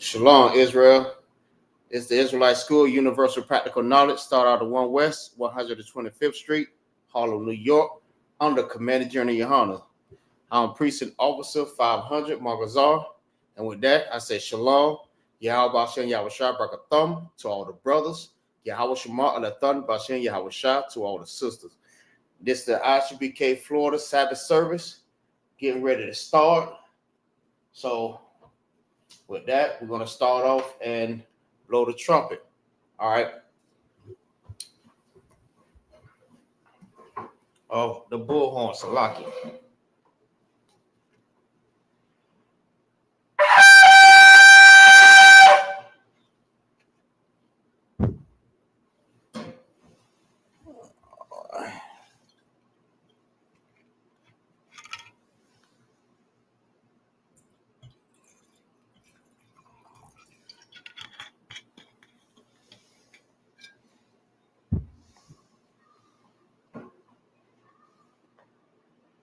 Shalom, Israel. It's the Israelite School, Universal Practical Knowledge. Start out of 1 West, 125th Street, Harlem, New York, under Commander General YAHANNA. I'm Precinct Officer 500, MAGAZAR. And with that, I say Shalom, Yahweh Bashem Yahweh Shah Brakathum to all the brothers, Yahweh Shema Alathun Bashem Yahweh Shah to all the sisters. This is the Isupk Florida Sabbath service, getting ready to start. So, with that, we're going to start off and blow the trumpet. All right. Oh, the bullhorn, Salaki.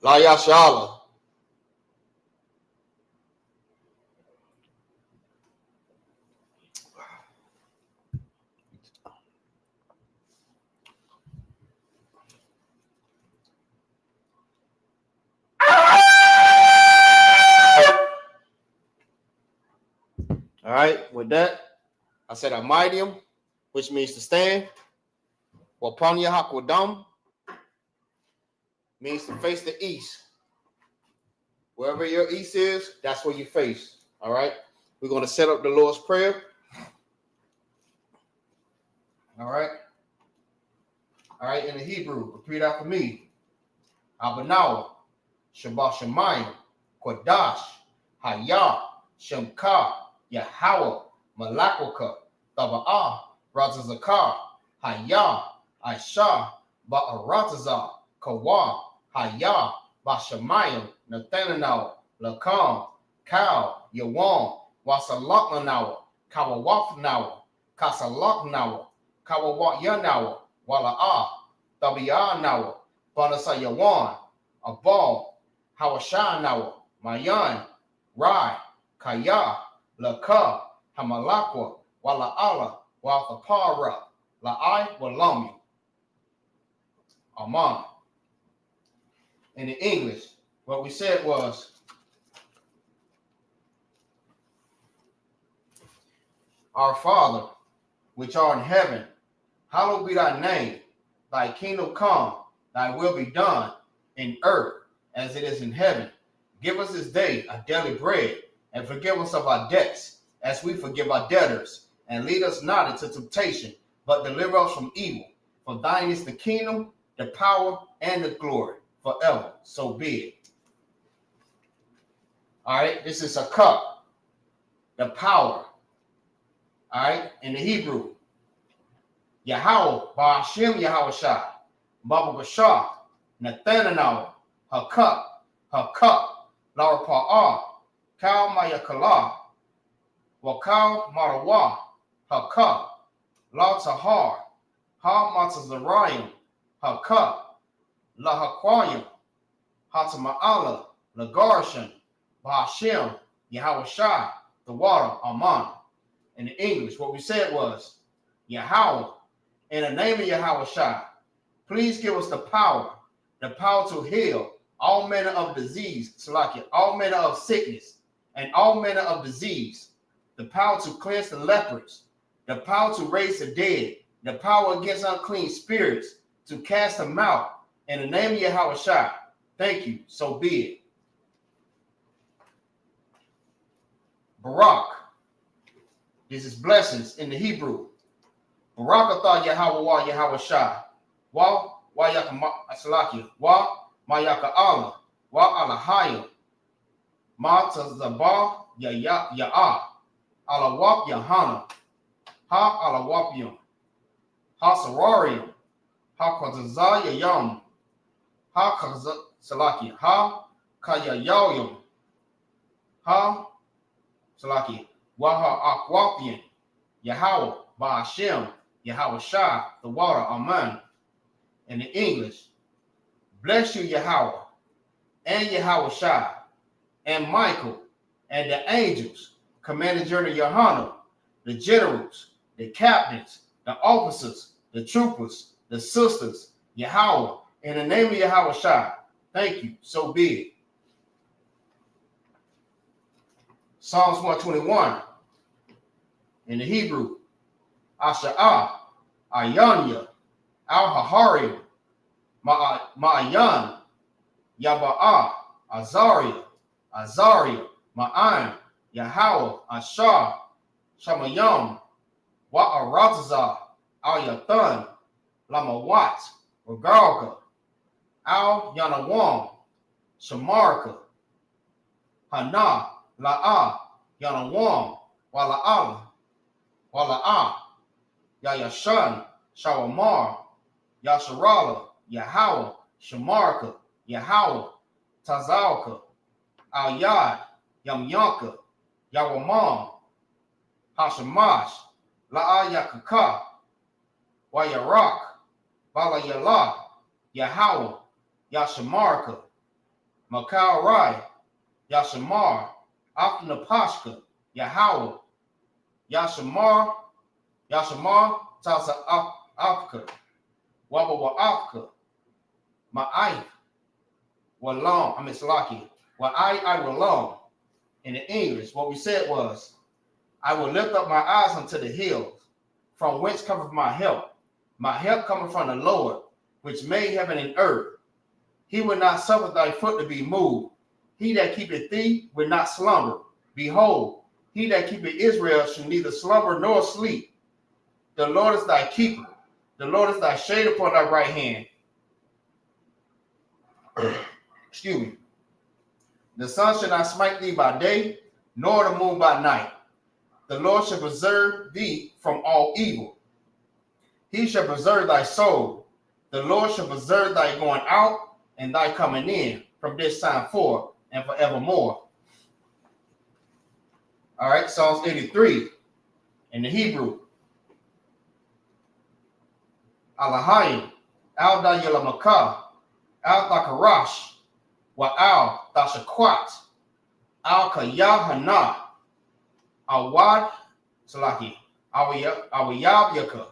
La Yashala. All right, with that, I said Amidium, which means to stand. Wapanya Hakwadam means to face the east. Wherever your east is, that's where you face. All right, we're going to set up the Lord's Prayer. All right, in the Hebrew, repeat after me. Abanawa, Shabbat Shemayim, Kodash, Hayah, Shemka, Yahweh, Malakwaka, Taba'ah, Razazakar, Hayah, Aisha, Ba'aratazah, Kawa, Hayah, Bashamayim, Nathanael, Lakam, Kal, Yawan, Wasalaknanawa, Kawawafnawa, Kasalaknawa, Kawawat Wala'ah, Tabi'ah Banasa Yawan, Abal, Hawashanawa, Mayan, Rai, Kaya, Laka, Hamalakwa, Wala'ala, Wathapara, La'ai, Walami. Aman. In the English, what we said was, Our Father, which art in heaven, hallowed be thy name. Thy kingdom come, thy will be done in earth as it is in heaven. Give us this day our daily bread, and forgive us of our debts, as we forgive our debtors. And lead us not into temptation, but deliver us from evil. For thine is the kingdom, the power, and the glory, forever. So be it. All right, this is a cup, the power. All right, in the Hebrew, Yahweh, Ba'ashem Yahweh Shah, Baba Bashar, Nathanael, her cup, Laura Pa'ah, Kal Mayakala, Wakal Marawa, her cup, La Tahar, Ha Matazarayim, her cup, La Haquayim, Hatama'ala, Lagarshan, Ba'ashem Yahweh Shah, the water, Aman. In the English, what we said was, Yahweh, in the name of Yahweh Shah, please give us the power to heal all manner of disease, Salakia, all manner of sickness, and all manner of disease, the power to cleanse the lepers, the power to raise the dead, the power against unclean spirits, to cast them out, in the name of Yahweh Shah. Thank you, so be it. Barak, this is blessings in the Hebrew. Barakatah Yahweh Yahweh Shah. Wa Yaka Salaki. Wa Mayaka Allah. Wa Alahayim. Ma Tazabah Ya'ah. Alawap Yahanna. Ha Alawapium. Ha Sararium. Ha Kwazazah Yayam. Ha Salaki. Ha Kayayayum. Ha Salaki. Wa Ha Akwapian. Yahweh Ba'ashem Yahweh Shah, the water, Aman. In the English, bless you, Yahweh, and Yahweh Shah, and Michael, and the angels, Commander General YAHANNA, the generals, the captains, the officers, the troopers, the sisters, Yahweh, in the name of Yahweh Shai. Thank you. So be it. Psalms 121 in the Hebrew. Asha'ah, Ayanya, Al-Haharim, Ma'ayan, Yaba'ah, Azariah, Ma'an, Yahweh, Ashar, Shamayam, Wa'arazazah, Al-Yathan, Lamawat, Regalga, Al-Yanawam, Shamarka, Hana, La'ah, Yanawam, Wala'ah, Yayashan, Shawamar, Yasharala, Yahweh, Shamarka, Yahweh, Tazalka, Al-Yad, Yamyanka, Yawamam, Hashamash, La'ayakaka, Wayarak, Balayala, Yahweh, Yashamarka, Makal Rai, Yashamar, Afnapashka, Yahweh, Yashamar, Tasa Afka, Wabawa Afka, Ma'ai, Walong, I mean Salaki, I will long. In the English, what we said was, I will lift up my eyes unto the hills, from whence cometh my help. My help cometh from the Lord, which made heaven and earth. He will not suffer thy foot to be moved. He that keepeth thee will not slumber. Behold, he that keepeth Israel shall neither slumber nor sleep. The Lord is thy keeper. The Lord is thy shade upon thy right hand. Excuse me. The sun shall not smite thee by day, nor the moon by night. The Lord shall preserve thee from all evil. He shall preserve thy soul. The Lord shall preserve thy going out and thy coming in from this time forth and forevermore. All right, Psalms 83 in the Hebrew. Alahayim, Al-Dayalamaka, Al-Dakarash, Wa'al Dashakwat, Al-Kayahanna, Awad Salaki, Awayabyaka,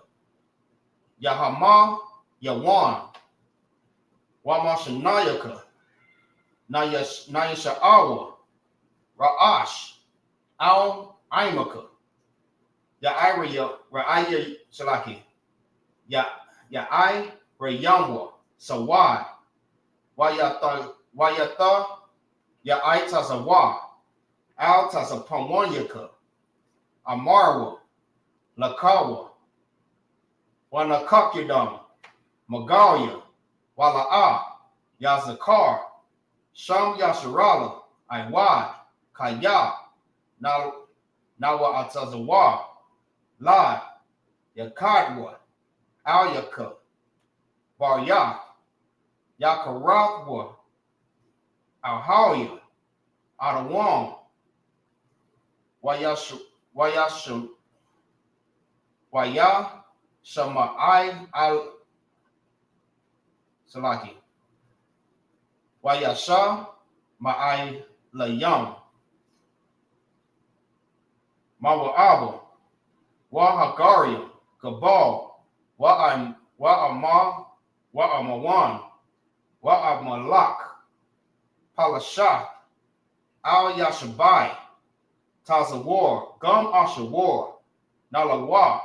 Yahama Yawan, Wamashanayaka, Nayasha'awa, Ra'ash, Al-Aimaka, Ra'aya Salaki, Ya'ai Rayamwa, Sawad, Wayata, Ya'ai Tazawa, Al Tazapamwanyaka, Amarwa, Lakawa, Wanakakidam, Magalia, Wala'a, Yazakar, Sham Yasharala, Iwad, Kaya, Nawa Atazawa, Lad, Yakadwa, Alyaka, Baryak, Yakarathwa, Alhaya, Adawam, Waya Shama'ai al Salaki, Wayasha Ma'ai Layam, Mawa'aba, Wahagariam, Gabal, Wa'amawan, Wa'amalak, Palasha, Al Yashabai, Tazawar, Gum Ashawar, Nalawa,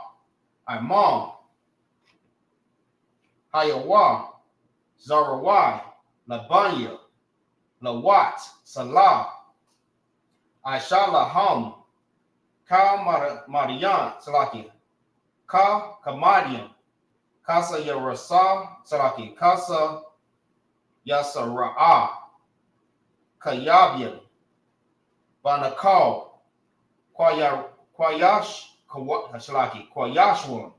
Imam, Hayawa, Zarawai, Labanya, Lawat, Salah, Aishalaham, Ka Marian, Salaki, Ka Kamadian, Kasa Yarasa, Salaki, Kasa Yasara'a, Kayabian, Banakal, Kwayash, Salaki, Kwayashwan,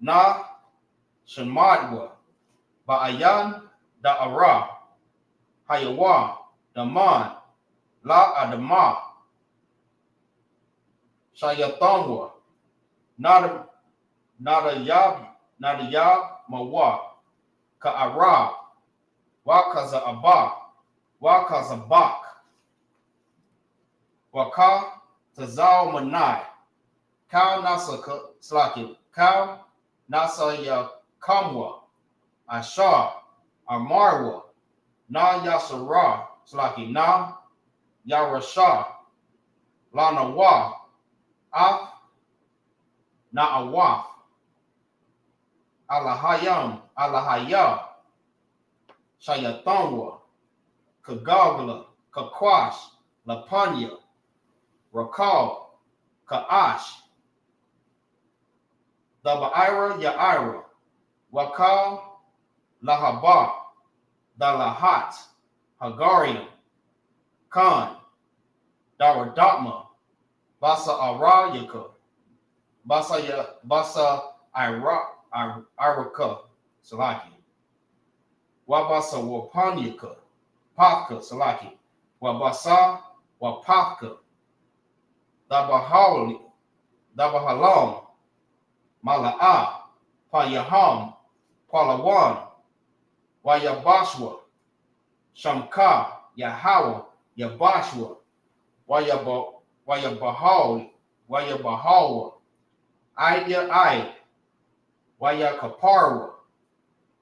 Na Shamadwa, Ba'ayan, Da'ara, Hayawa, Daman, La Adama, Shayatamwa, Nadayab, Mawa, Ka'ara, Wakaza Abba, Wakazabak, Waka Tazal Manai, Kal Nasa Slaki, Kal Nasa Ya Kamwa, Ashar, Amarwa, Na Yasara, Slaki, Na Yarashah, Lana Wa, Af, Na Awaf, Alahayam, Alahaya, Shayatanwa, Kagagala, Kakwash, Lapanya, Rakal, Kaash, Dabaira Yaira, Wakal, Lahaba, Dalahat, Hagarian, Khan, Daradatma, Basa Arayaka, Basa Iraka, Salaki, Wabasa Wapanyaka, Papka, Salaki, Wabasa Wapapka, Dabahalam, Mala'a, Payaham, Palawan, Wayabashwa, Shamka, Yahawa, Yabashwa, Wayabahawa, Aya, Wayakaparwa,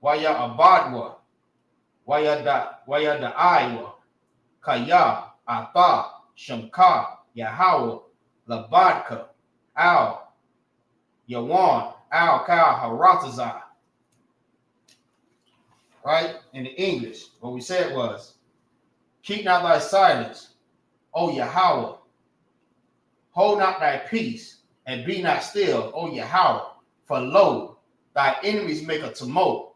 Wayabadwa, Wayadaiwa, Kaya, Ata, Shamka, Yahawa, Labadka, Al, Yawan, Al Kal Haratazah. Right? In the English, what we said was, keep not thy silence, O Yahweh. Hold not thy peace, and be not still, O Yahweh. For lo, thy enemies make a tumult,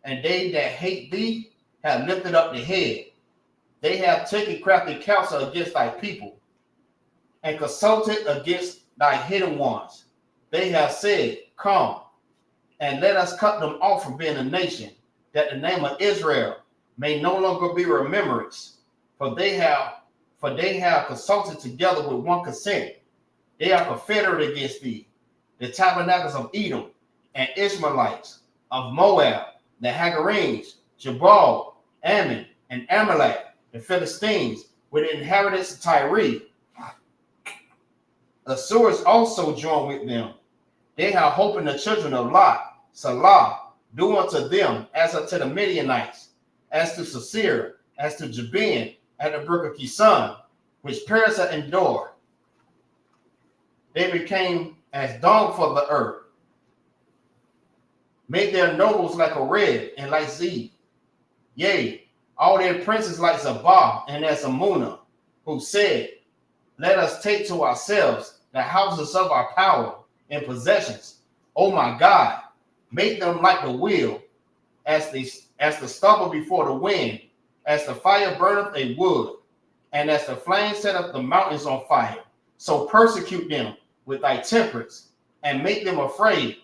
and they that hate thee have lifted up the head. They have taken crafty counsel against thy people, and consulted against thy hidden ones. They have said, come, and let us cut them off from being a nation, that the name of Israel may no longer be remembrance. For they have consulted together with one consent. They are confederate against thee, the tabernacles of Edom, and Ishmaelites, of Moab, the Hagarenes, Jabal, Ammon, and Amalek, the Philistines, with the inhabitants of Tyre. Assyrians also join with them. They have hope in the children of Lot. Salah, do unto them as unto the Midianites, as to Sisera, as to Jabin, and the brook of Kisan, which Perizah endured. They became as dung for the earth. Made their nobles like a red and like Zeb. Yea, all their princes like Zabah and as Amunah, who said, let us take to ourselves the houses of our power and possessions. Oh my God, make them like the wheel, as the stubble before the wind, as the fire burneth a wood, and as the flame setteth the mountains on fire. So persecute them with thy temperance, and make them afraid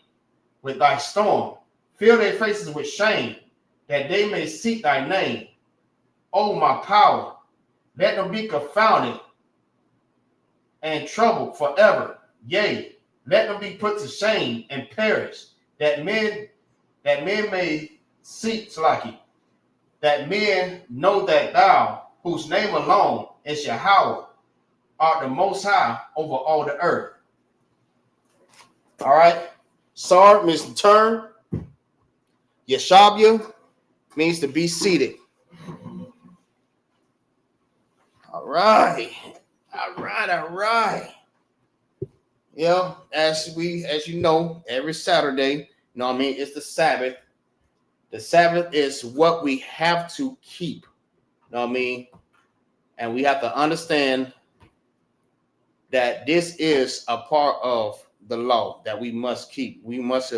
with thy storm. Fill their faces with shame, that they may seek thy name. O my power, let them be confounded and troubled forever. Yea, let them be put to shame and perish, that men may seek Slaki, that men know that thou, whose name alone is Yahweh, art the most high over all the earth. All right. Sar means to turn. Yeshabia means to be seated. All right. Yeah, as you know, every Saturday, it's the Sabbath. The Sabbath is what we have to keep. And we have to understand that this is a part of the law that we must keep. We must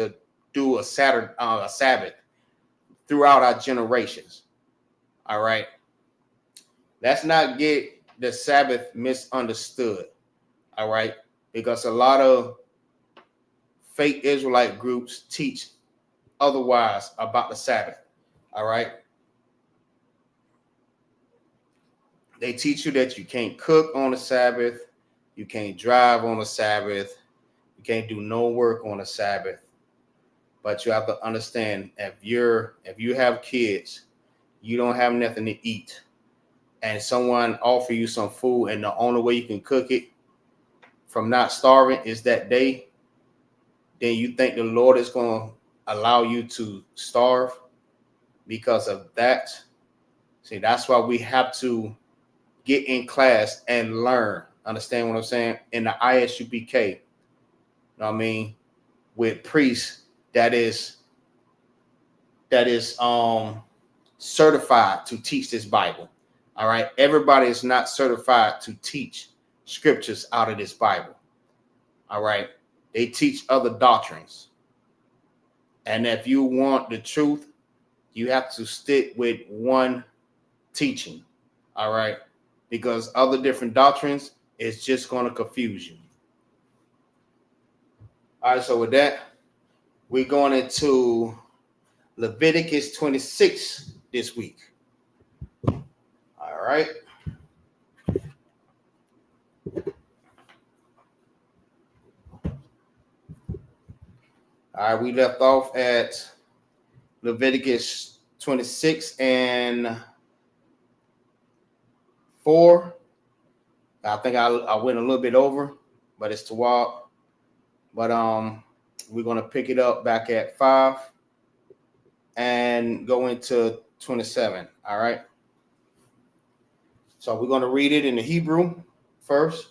do a Sabbath throughout our generations. All right. Let's not get the Sabbath misunderstood. All right. Because a lot of fake Israelite groups teach otherwise about the Sabbath. All right. They teach you that you can't cook on the Sabbath. You can't drive on the Sabbath. You can't do no work on the Sabbath. But you have to understand, if you have kids, you don't have nothing to eat, and someone offer you some food, and the only way you can cook it from not starving is that day, then you think the Lord is going to allow you to starve because of that. See, that's why we have to get in class and learn. Understand what I'm saying? In the ISUPK, you know what I mean, with priests that is certified to teach this Bible. All right. Everybody is not certified to teach scriptures out of this Bible. All right. They teach other doctrines. And if you want the truth, you have to stick with one teaching. All right. Because other different doctrines is just going to confuse you. All right. So with that, we're going into Leviticus 26 this week. All right. All right, we left off at Leviticus 26 and 4. I think I went a little bit over, but it's Tawab. But we're gonna pick it up back at 5 and go into 27. All right. So we're gonna read it in the Hebrew first,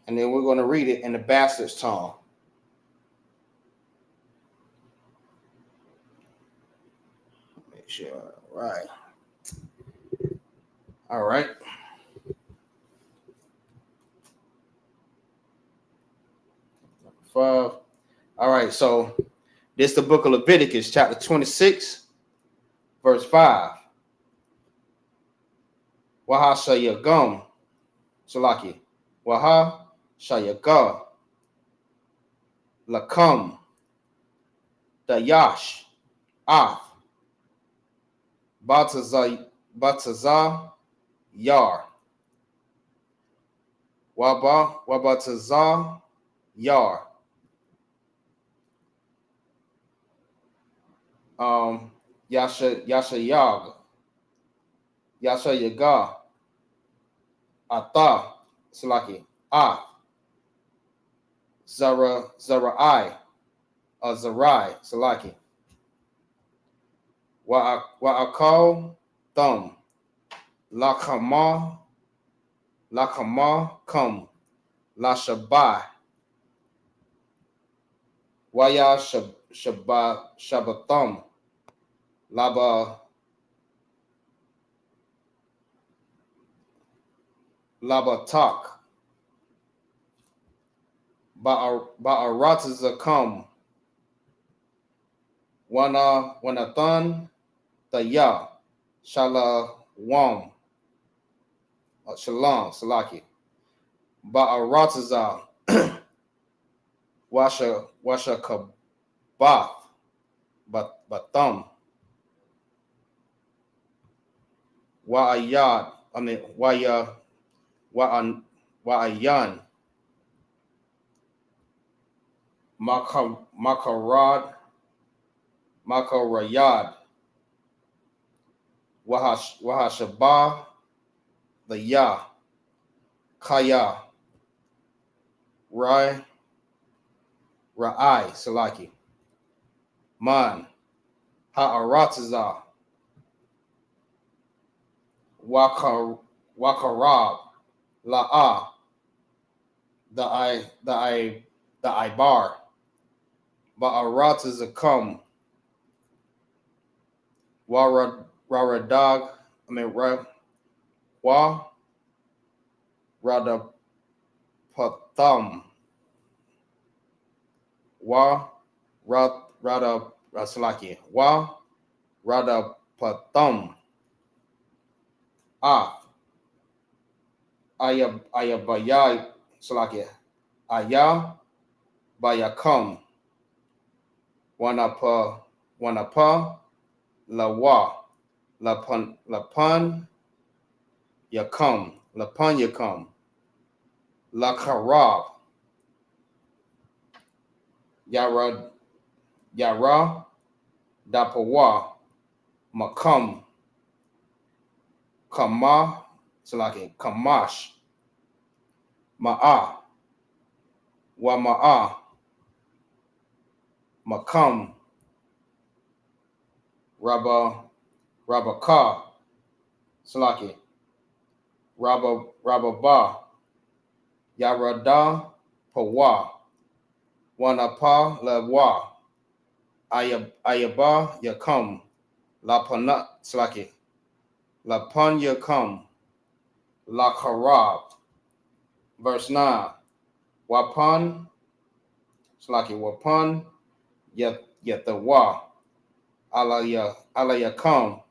and then we're gonna read it in the bastard's tongue. Make sure. Right. All right. All right, so this is the book of Leviticus, chapter 26, verse 5. Waha shayagam, Salaki. Waha shayaga, lakam, dayash, af, batazah, yar. Wabatazah, yar. Yasha Yag, Yasha Yaga, Ata, Salaki, Zarai, Zarai, Salaki, Wa'akal, Thumb, Lakama, Kum, La Shabai, Waya Shabathum, Labatak, Ba'aratazakum, Wanathan, Taya, Shalom, Shalom, Salaki, Ba'arataza, Washa Kabath, Bathum, Wa'ayad, Wa'ayan, Makarayad, Wahashabah, the Yah, Kaya, Rai, Salaki, Man, Ha'aratazah, Wakarab, La'ah, the Ibar, Ba'aratazakum, Waradag, Radapatham, Radapatham, Ayabayai, Salaki, Aya, Bayakum, Wanapa, Lawa, Lapan, Yakum, Lakarab, Yara, Dapawa, Makam, Kama, Salaki, Kamash, Ma'a, Wa Ma'a, Makam, Rabaka, Salaki, Rababa, Yarada, Pawa, Wanapa, Lewa, Ayaba, Yakam, Lapana, Salaki, Lapan Yakam, La Karab, verse 9, Wapan, Salaki, Wapan, Yatawa, Alayakam,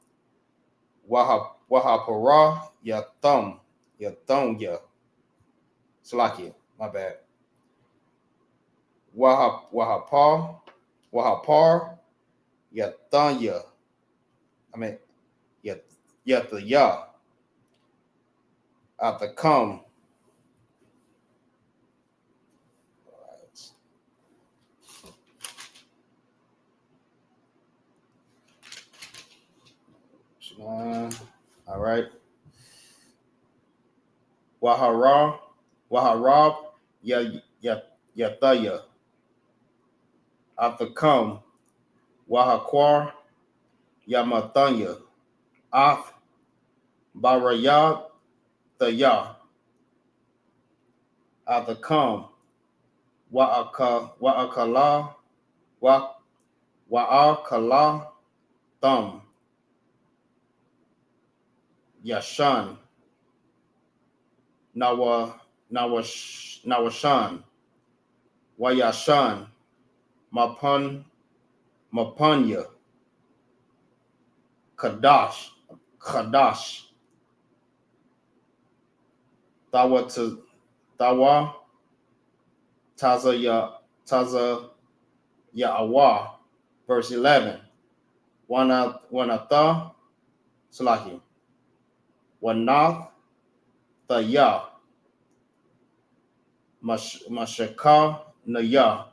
Wahapara, Yathum, Ya, Salaki, my bad. Wahapar, Yathunya, Yathaya, Athakam. All right. Waharab, Yathaya, Athakam, Wahakwar, Yamathunya, Ath, Barayah, Thaya, Athakam, Wa'akala, Wa'akala, Thumb, Yashan, Nawashan, Wayashan, Mapunya, Kadash, Tawa, Taza Ya'awa, verse 11. Wanatha, Salaki, Wanath, Thaya, Mashaka, Naya,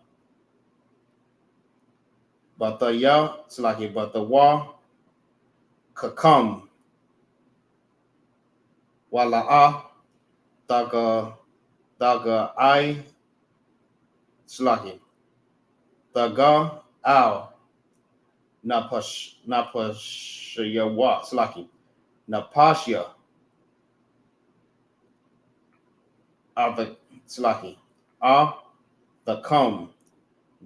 Bataya, Salaki, Batawa, Kakam, Wala'a, Daga I, Salaki, Daga Al, Napashayawa, Salaki, Napasha, the Salaki, the Kum,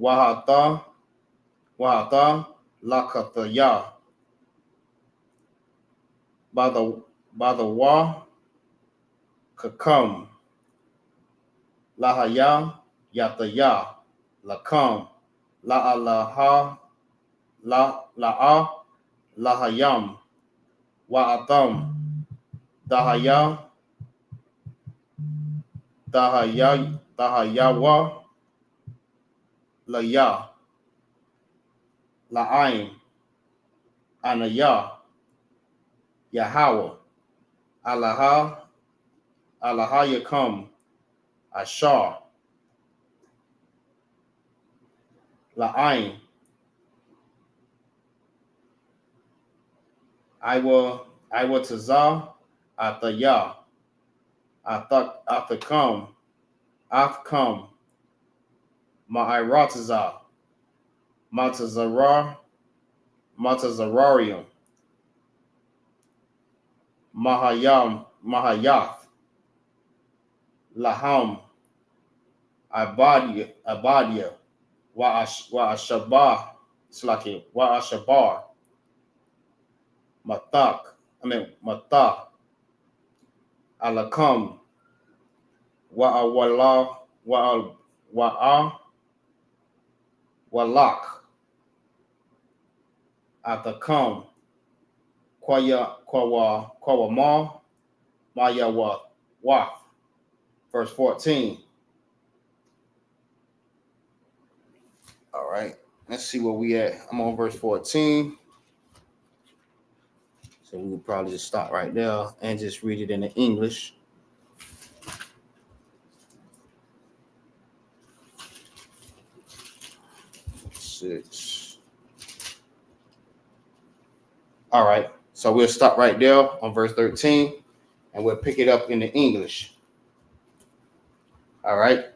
Wahata, Lakataya, by the Wa, Kakam, Lahaya, Yataya, Lakam, La'alaha, La'a, Lahayam, Wa'atam, Dahayawa, Laya, La'aim, Anaya, Yahweh, Yakam, Ashar, La'aim, I will Tazah, Athaya, Athakam, Ma'irataza, Matazararium, Mahayath, Laham, Abadia, Wa'ashabah, Slaki, Wa'ashabar, Matha, Alakam, Wa'awala, Walak, Athakam, Kwawama, Wath. Verse 14. All right, let's see where we at. I'm on verse 14. So we will probably just stop right there and just read it in the English. Six. All right, so we'll stop right there on verse 13. and we'll pick it up in the English. All right.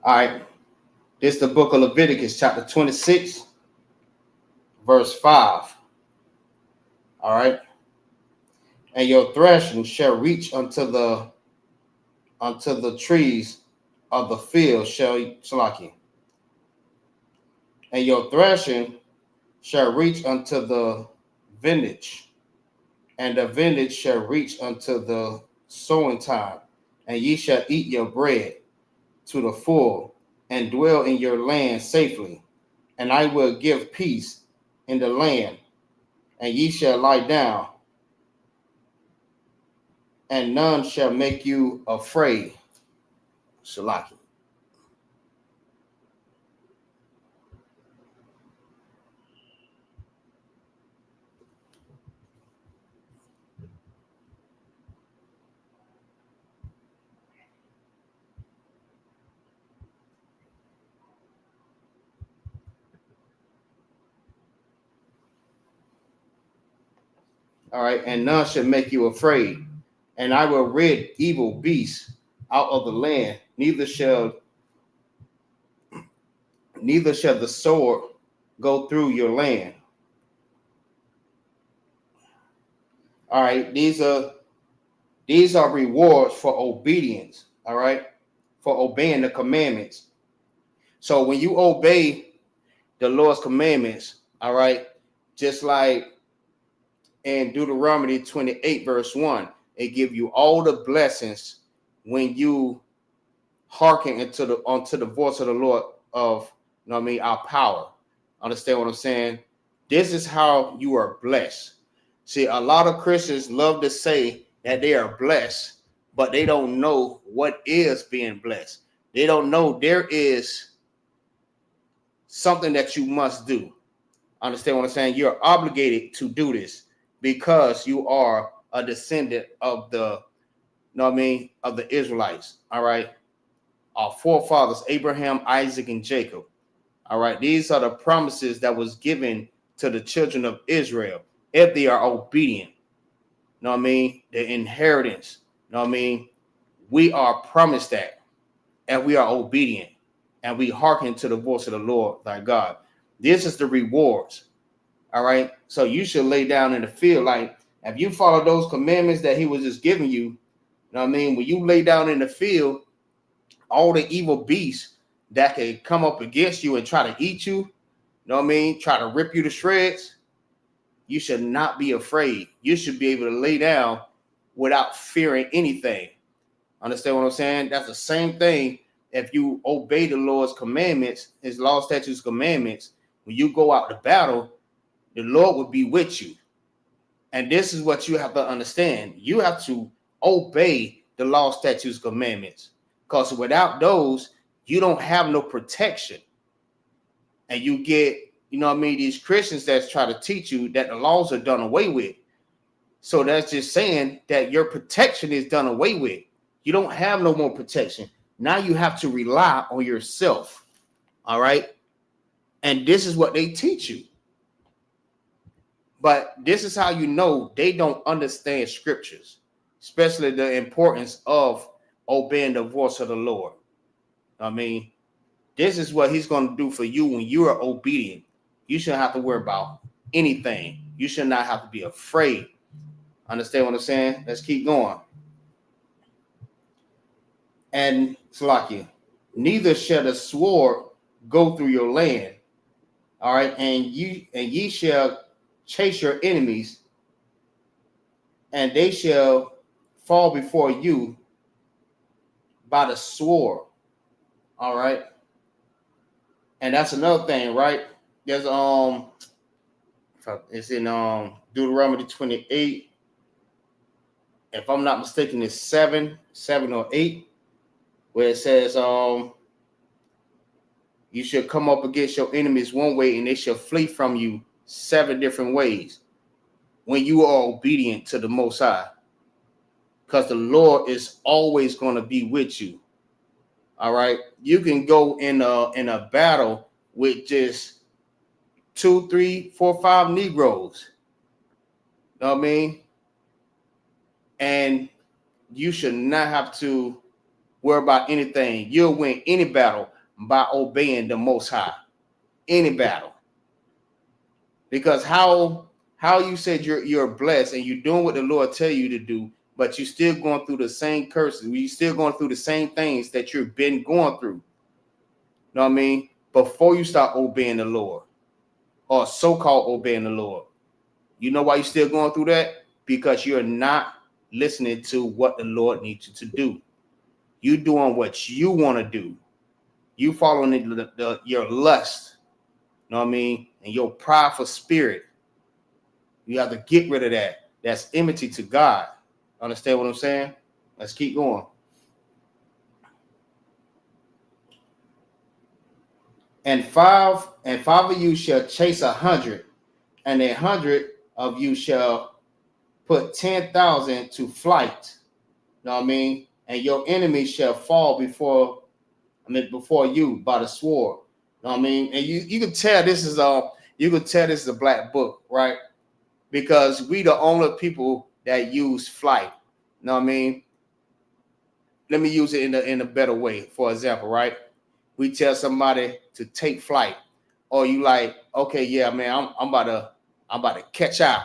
All right. This is the book of Leviticus, chapter 26, verse 5. All right. And your threshing shall reach unto the trees of the field and your threshing shall reach unto the vintage, and the vintage shall reach unto the sowing time, and ye shall eat your bread to the full, and dwell in your land safely. And I will give peace in the land, and ye shall lie down, and none shall make you afraid. Shalaki. All right, and none shall make you afraid. And I will rid evil beasts out of the land, neither shall the sword go through your land. All right, these are rewards for obedience. All right, for obeying the commandments. So when you obey the Lord's commandments, all right, just like in Deuteronomy 28, verse 1, it give you all the blessings when you hearken unto the voice of the Lord of, our power. Understand what I'm saying? This is how you are blessed. See, a lot of Christians love to say that they are blessed, but they don't know what is being blessed. They don't know there is something that you must do. Understand what I'm saying? You're obligated to do this because you are a descendant of the, of the Israelites. All right. Our forefathers, Abraham, Isaac, and Jacob. All right. These are the promises that was given to the children of Israel if they are obedient. The inheritance. We are promised that, and we are obedient, and we hearken to the voice of the Lord thy God. This is the rewards. All right. So you should lay down in the field. Like if you follow those commandments that he was just giving you, when you lay down in the field, all the evil beasts that could come up against you and try to eat you, try to rip you to shreds, you should not be afraid. You should be able to lay down without fearing anything. Understand what I'm saying? That's the same thing if you obey the Lord's commandments, his law, statutes, commandments. When you go out to battle, the Lord will be with you. And this is what you have to understand. You have to obey the law, statutes, commandments. Because without those, you don't have no protection. And you get, these Christians that try to teach you that the laws are done away with. So that's just saying that your protection is done away with. You don't have no more protection. Now you have to rely on yourself. All right. And this is what they teach you. But this is how you know they don't understand scriptures, especially the importance of obeying the voice of the Lord. This is what he's going to do for you when you are obedient. You shouldn't have to worry about anything. You should not have to be afraid. Understand what I'm saying? Let's keep going. And Salakia, neither shall the sword go through your land. All right, and ye shall chase your enemies, and they shall fall before you by the sword. All right. And that's another thing, right? There's it's in Deuteronomy 28. If I'm not mistaken, it's 7 or 8, where it says you should come up against your enemies one way and they shall flee from you 7 different ways when you are obedient to the Most High. Because the Lord is always going to be with you. All right. You can go in a battle with just 2, 3, 4, 5 Negroes. You know what I mean? And you should not have to worry about anything. You'll win any battle by obeying the Most High. Any battle. Because how you said you're blessed and you're doing what the Lord tell you to do, but you're still going through the same curses. You're still going through the same things that you've been going through. You know what I mean? Before you start obeying the Lord, or so-called obeying the Lord. You know why you're still going through that? Because you're not listening to what the Lord needs you to do. You doing what you want to do. You following your lust. You know what I mean? And your prideful spirit. You have to get rid of that. That's enmity to God. Understand what I'm saying? Let's keep going. And five of you shall chase 100, and 100 of you shall put 10,000 to flight. You know what I mean? And your enemy shall fall before you by the sword. You know what I mean? And you can tell this is a black book, right? Because we the only people that use flight. You know what I mean? Let me use it in a better way. For example, right? We tell somebody to take flight, or you like, okay, yeah, man, I'm about to catch out,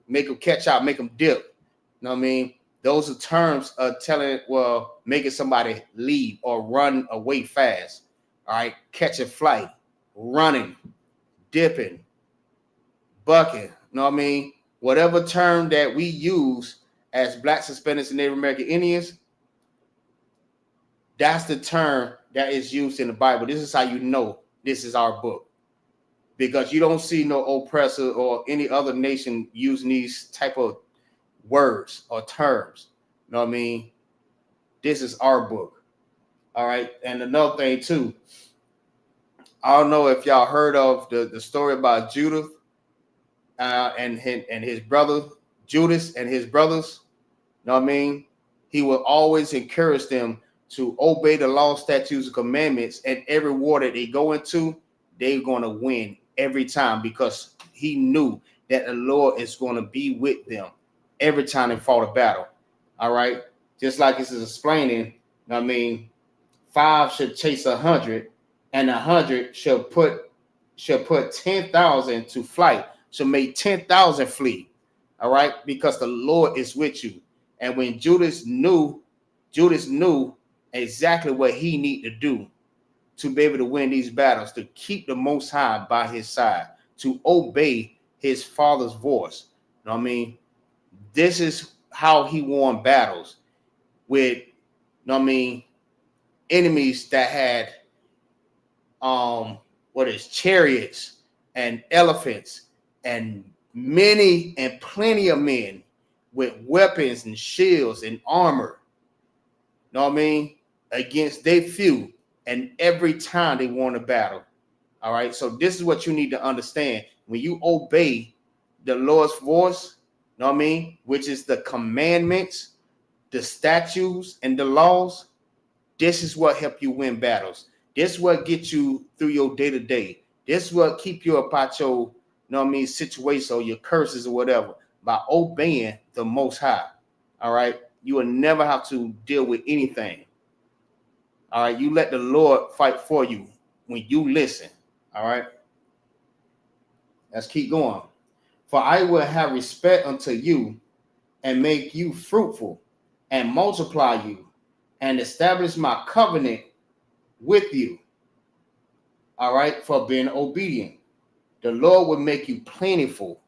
make them catch out, make them dip. You know what I mean? Those are terms of making somebody leave or run away fast. All right, catching flight, running, dipping, bucking. You know what I mean? Whatever term that we use as Blacks, Hispanics, and Native American Indians, that's the term that is used in the Bible. This is how you know this is our book. Because you don't see no oppressor or any other nation using these type of words or terms. You know what I mean? This is our book. All right. And another thing too, I don't know if y'all heard of the story about Judith and his brother, Judas and his brothers. You know what I mean? He will always encourage them to obey the law, statutes, and commandments, and every war that they go into, they're going to win every time, because he knew that the Lord is going to be with them every time they fought a battle. All right. Just like this is explaining, you know what I mean, 5 should chase 100, and 100 shall put 10,000 to flight. So make 10,000 flee. All right. Because the Lord is with you. And when Judas knew exactly what he needed to do to be able to win these battles, to keep the Most High by his side, to obey his father's voice. You know what I mean? This is how he won battles with, you know what I mean, enemies that had chariots and elephants and many and plenty of men with weapons and shields and armor. You know what I mean? Against they few, and every time they won a battle. All right. So this is what you need to understand. When you obey the Lord's voice, you know what I mean, which is the commandments, the statutes, and the laws, this is what help you win battles. This is what gets you through your day-to-day. This is what keep you about your, you know what I mean, situation or your curses or whatever, by obeying the Most High. All right. You will never have to deal with anything. All right. You let the Lord fight for you when you listen. All right. Let's keep going. For I will have respect unto you and make you fruitful and multiply you and establish my covenant with you. All right. For being obedient. The Lord will make you plentiful.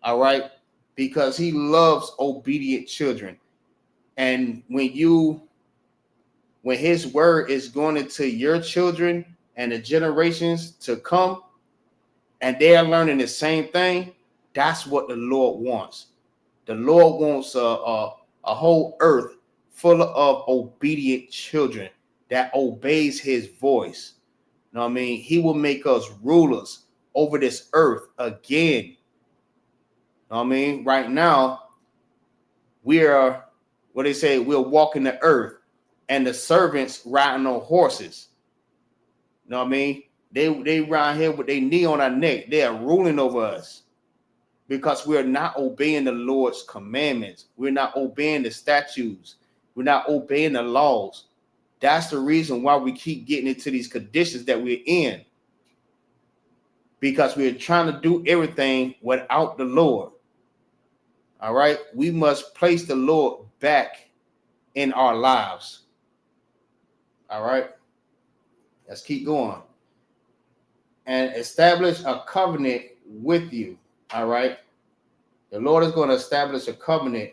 All right. Because he loves obedient children. And when his word is going into your children and the generations to come, and they are learning the same thing, that's what the Lord wants. The Lord wants a whole earth full of obedient children that obeys his voice. You know what I mean? He will make us rulers over this earth again. You know what I mean? Right now, we are, what they say, we're walking the earth and the servants riding on horses. You know what I mean? They around here with their knee on our neck. They are ruling over us because we're not obeying the Lord's commandments. We're not obeying the statutes. We're not obeying the laws. That's the reason why we keep getting into these conditions that we're in, because we're trying to do everything without the Lord. All right. We must place the Lord back in our lives. All right. Let's keep going. And establish a covenant with you. All right. The Lord is going to establish a covenant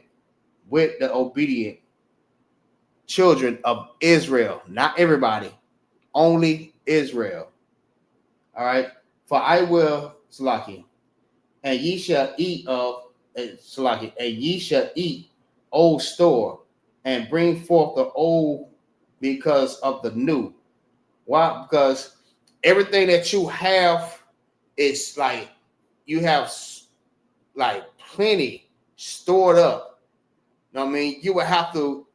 with the obedient children of Israel. Not everybody, only Israel. All right. For I will, Salaki, and ye shall eat of, Salaki, and ye shall eat old store and bring forth the old because of the new. Why? Because everything that you have is like, you have like plenty stored up. You know what I mean? You would have to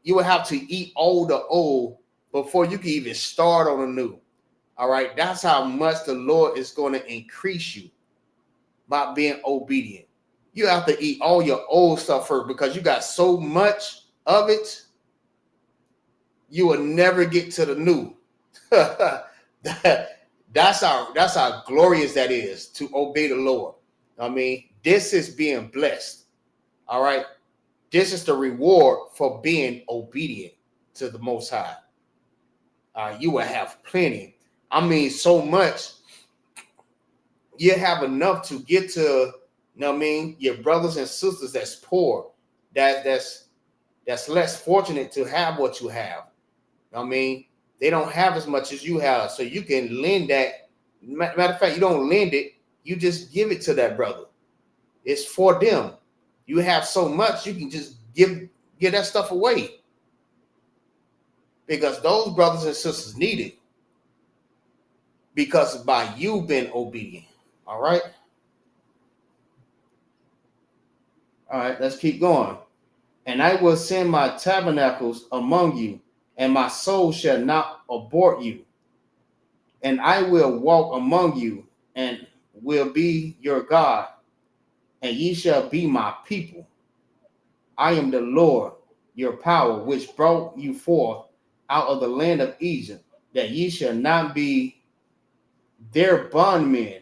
eat all the old before you can even start on the new. All right. That's how much the Lord is going to increase you by being obedient. You have to eat all your old stuff first because you got so much of it, you will never get to the new. That's how glorious that is to obey the Lord. I mean, this is being blessed. All right. This is the reward for being obedient to the Most High. You will have plenty. I mean, so much. You have enough to get to, you know what I mean, your brothers and sisters that's poor, that's less fortunate to have what you have. You know what I mean, they don't have as much as you have, so you can lend that. Matter of fact, you don't lend it, you just give it to that brother. It's for them. You have so much, you can just give that stuff away, because those brothers and sisters need it, because by you being obedient. All right. All right, let's keep going. And I will send my tabernacles among you, and my soul shall not abhor you. And I will walk among you, and will be your God, and ye shall be my people. I am the Lord, your power, which brought you forth out of the land of Egypt, that ye shall not be their bondmen.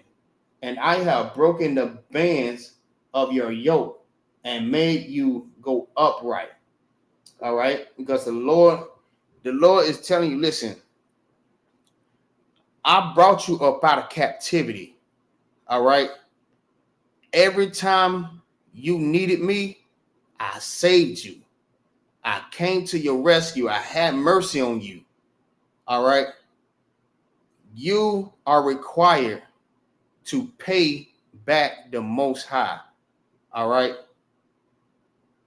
And I have broken the bands of your yoke and made you go upright. All right, because the Lord is telling you, listen, I brought you up out of captivity. All right. Every time you needed me, I saved you. I came to your rescue. I had mercy on you. All right. You are required to pay back the Most High. All right.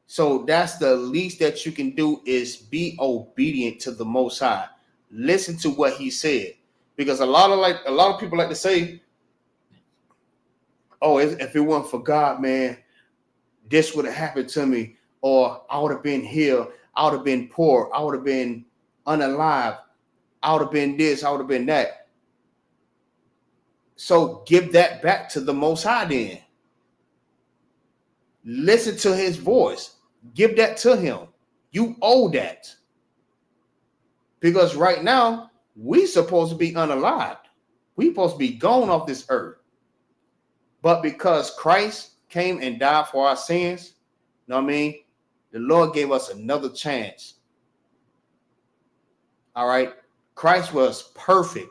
So that's the least that you can do, is be obedient to the Most High. Listen to what he said. Because a lot of people like to say, oh, if it weren't for God, man, this would have happened to me, or I would have been here, I would have been poor, I would have been unalive, I would have been this, I would have been that. So give that back to the Most High then. Listen to his voice. Give that to him. You owe that. Because right now, we supposed to be unalived. We supposed to be gone off this earth. But because Christ came and died for our sins, you know what I mean? The Lord gave us another chance. All right. Christ was perfect.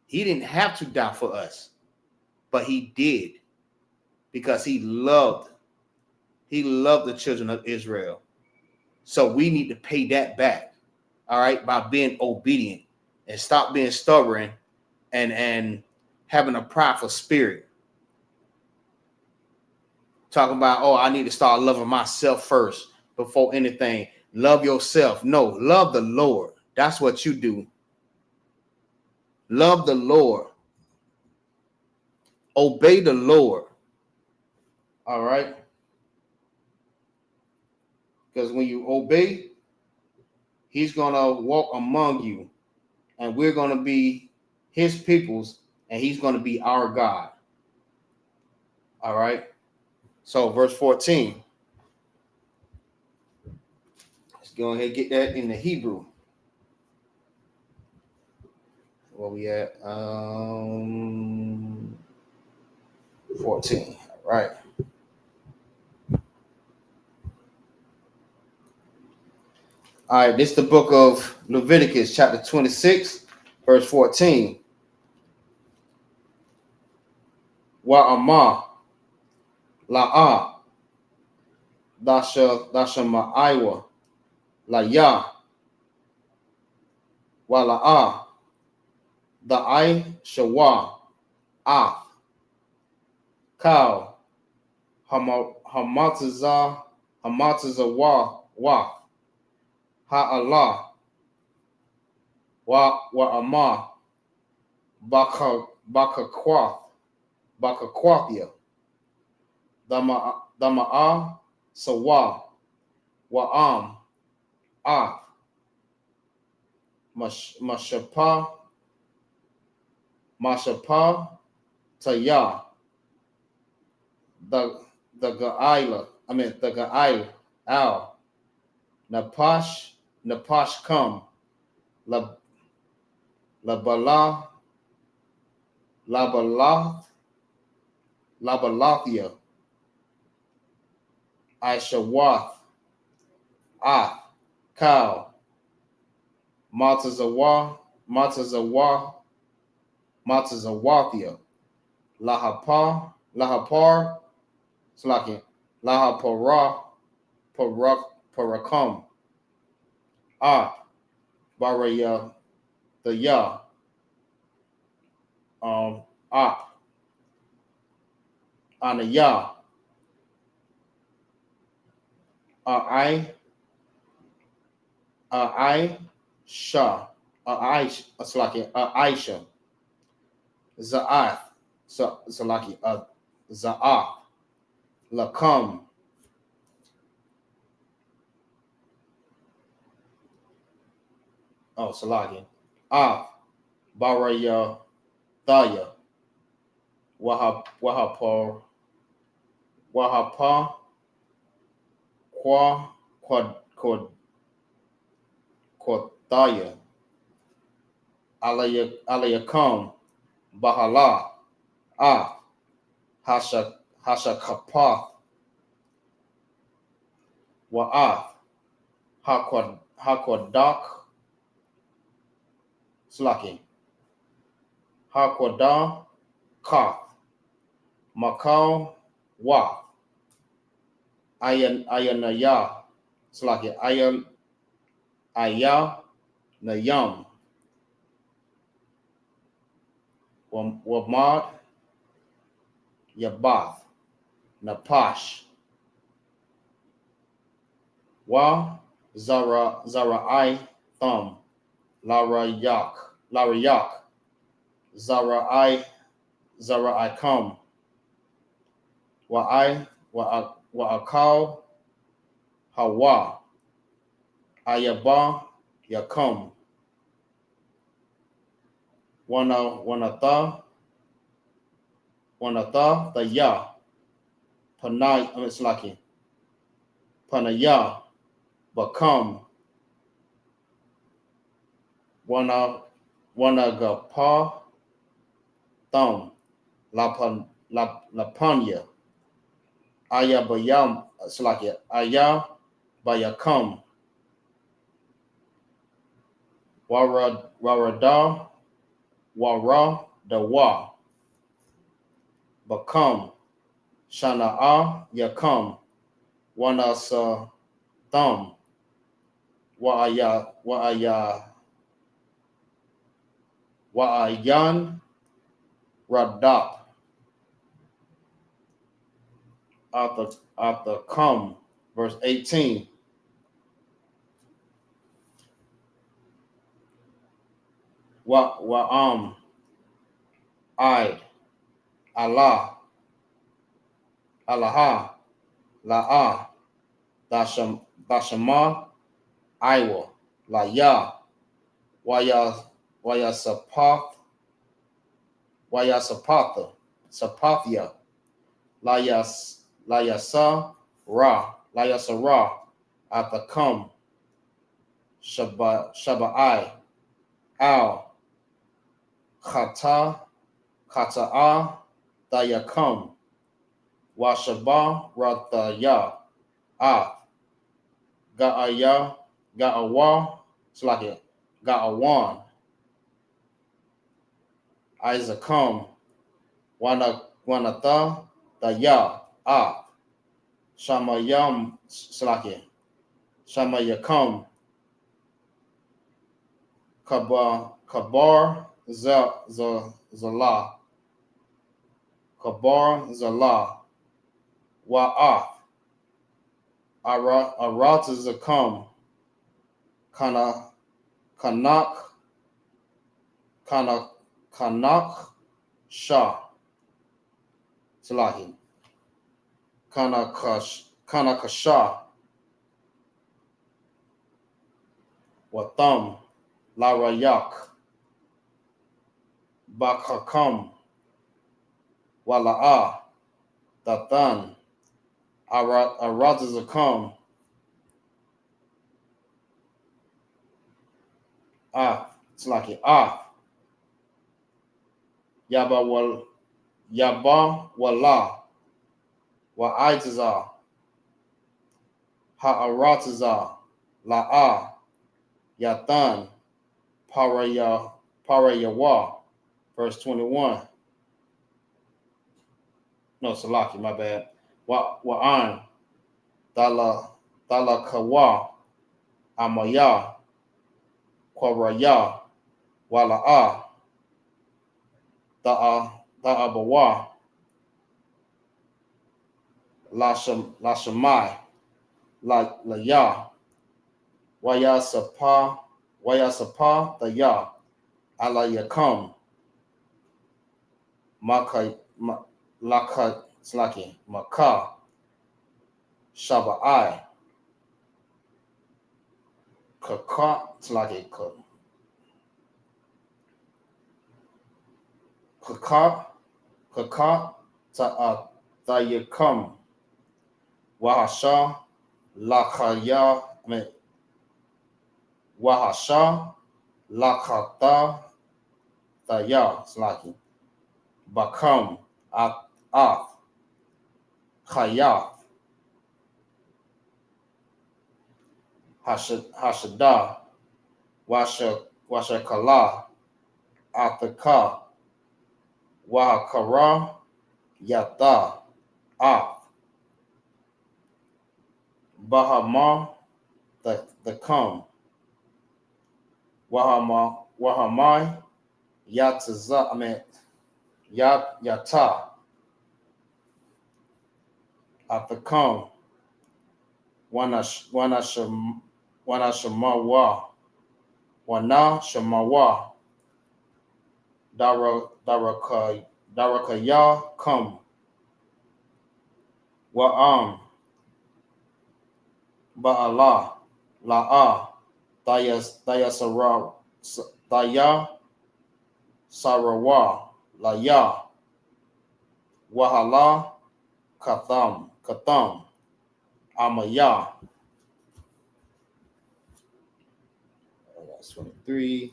He didn't have to die for us, but he did, because he loved the children of Israel. So we need to pay that back. All right. By being obedient and stop being stubborn and having a prideful spirit. Talking about, oh, I need to start loving myself first before anything. Love yourself. No, love the Lord. That's what you do. Love the Lord. Obey the Lord. All right. Because when you obey, he's going to walk among you, and we're going to be his peoples, and he's going to be our God. All right. So verse 14. Let's go ahead and get that in the Hebrew. Where we at? 14. All right. All right, this is the book of Leviticus, chapter 26, verse 14. Wa'amah la'ah dasha ma'aiwa la'yah wa la'ah da'ai shawa ah cow hamataza wa ha'allah wa'amah bakakwathia dama'ah sawa wa'am ah mashapa tayah the Ga'ila al Napash come la bala labalathia Aishawath ah cow Matazawathia Lahapar Slaki Parakam Ah Baraya the Ya Ah Anaya I Shah Aisha Za'ath Salaki Za'ath Lakam Salaki Ah Baraya Thaya Wahapa Thaya Alayakam Bahala Ah Hashakapath Wa'ath Hakwadak Slaki Hakwadah Kath Makau Wa Ayanaya Slaki Ayah Nayam Wamad Yabath Napash Wa Zara'i Thumb Larayak Zara'i Kam Wa'akal Hawa Ayaba Yakum Wanatha the Ya Panay Slaki Panaya Bakam Wanagapa Thumb Lapanya Ayabayam Slaki Ayabayakam Warada Wara Dawa Bakam Shana'a Yakam Wanasa Thumb Wa'ayan Radap after come verse 18 Wa'am Id Allah La'ah Dashama Iwa La'ya Waya Sapath Wayasapatha, Sapathia, Layasara, Athakam, Shabai, Al, Kata'a, Dayakam, Washaba, Rathaya, Ga'aya, Ga'awa, Slakia, Ga'awan, Isaacum, Wanatha, Daya, Shamayam, Slakia, Shamayakam, Kabar, Zala, Kabar, Zala, Wa'af, Aratazakum, Kanak, Shah, Salahi, Kanakasha, Watham, Larayak, Bakakam, Wala'a, Dathan, Aratazakum, Salaki, Yaba Wala, Wa'aitazar, Ha'aratazar, La'a, Yathan, Parayawa, verse 21. No, Salaki, my bad. Wa'an, Dalakawa, Amaya, Kwaraya, Wala'a, Da'abawa, Lashamai, Laya, Wayasapa, Daya, Alayakam, Laka, Slaki, Maka, Shabai, Kaka, Slaki, Kaka, Tayakam, Wahasha, Lakaya, Wahasha, Lakata, Taya, Slaki, Bakam, Ath, Khayaf, Hashada, Washakala, Athaka, Wahakara, Yata, Bahama, the come, Wahamai, Yataza, Yata, Athakam, Wanashamawa, Wana Shamawa, Darakaya come, Wa'am, Ba'ala, La'a, Daya Sarawa, Laya, Wahala, Katham, Amaya. That's 23.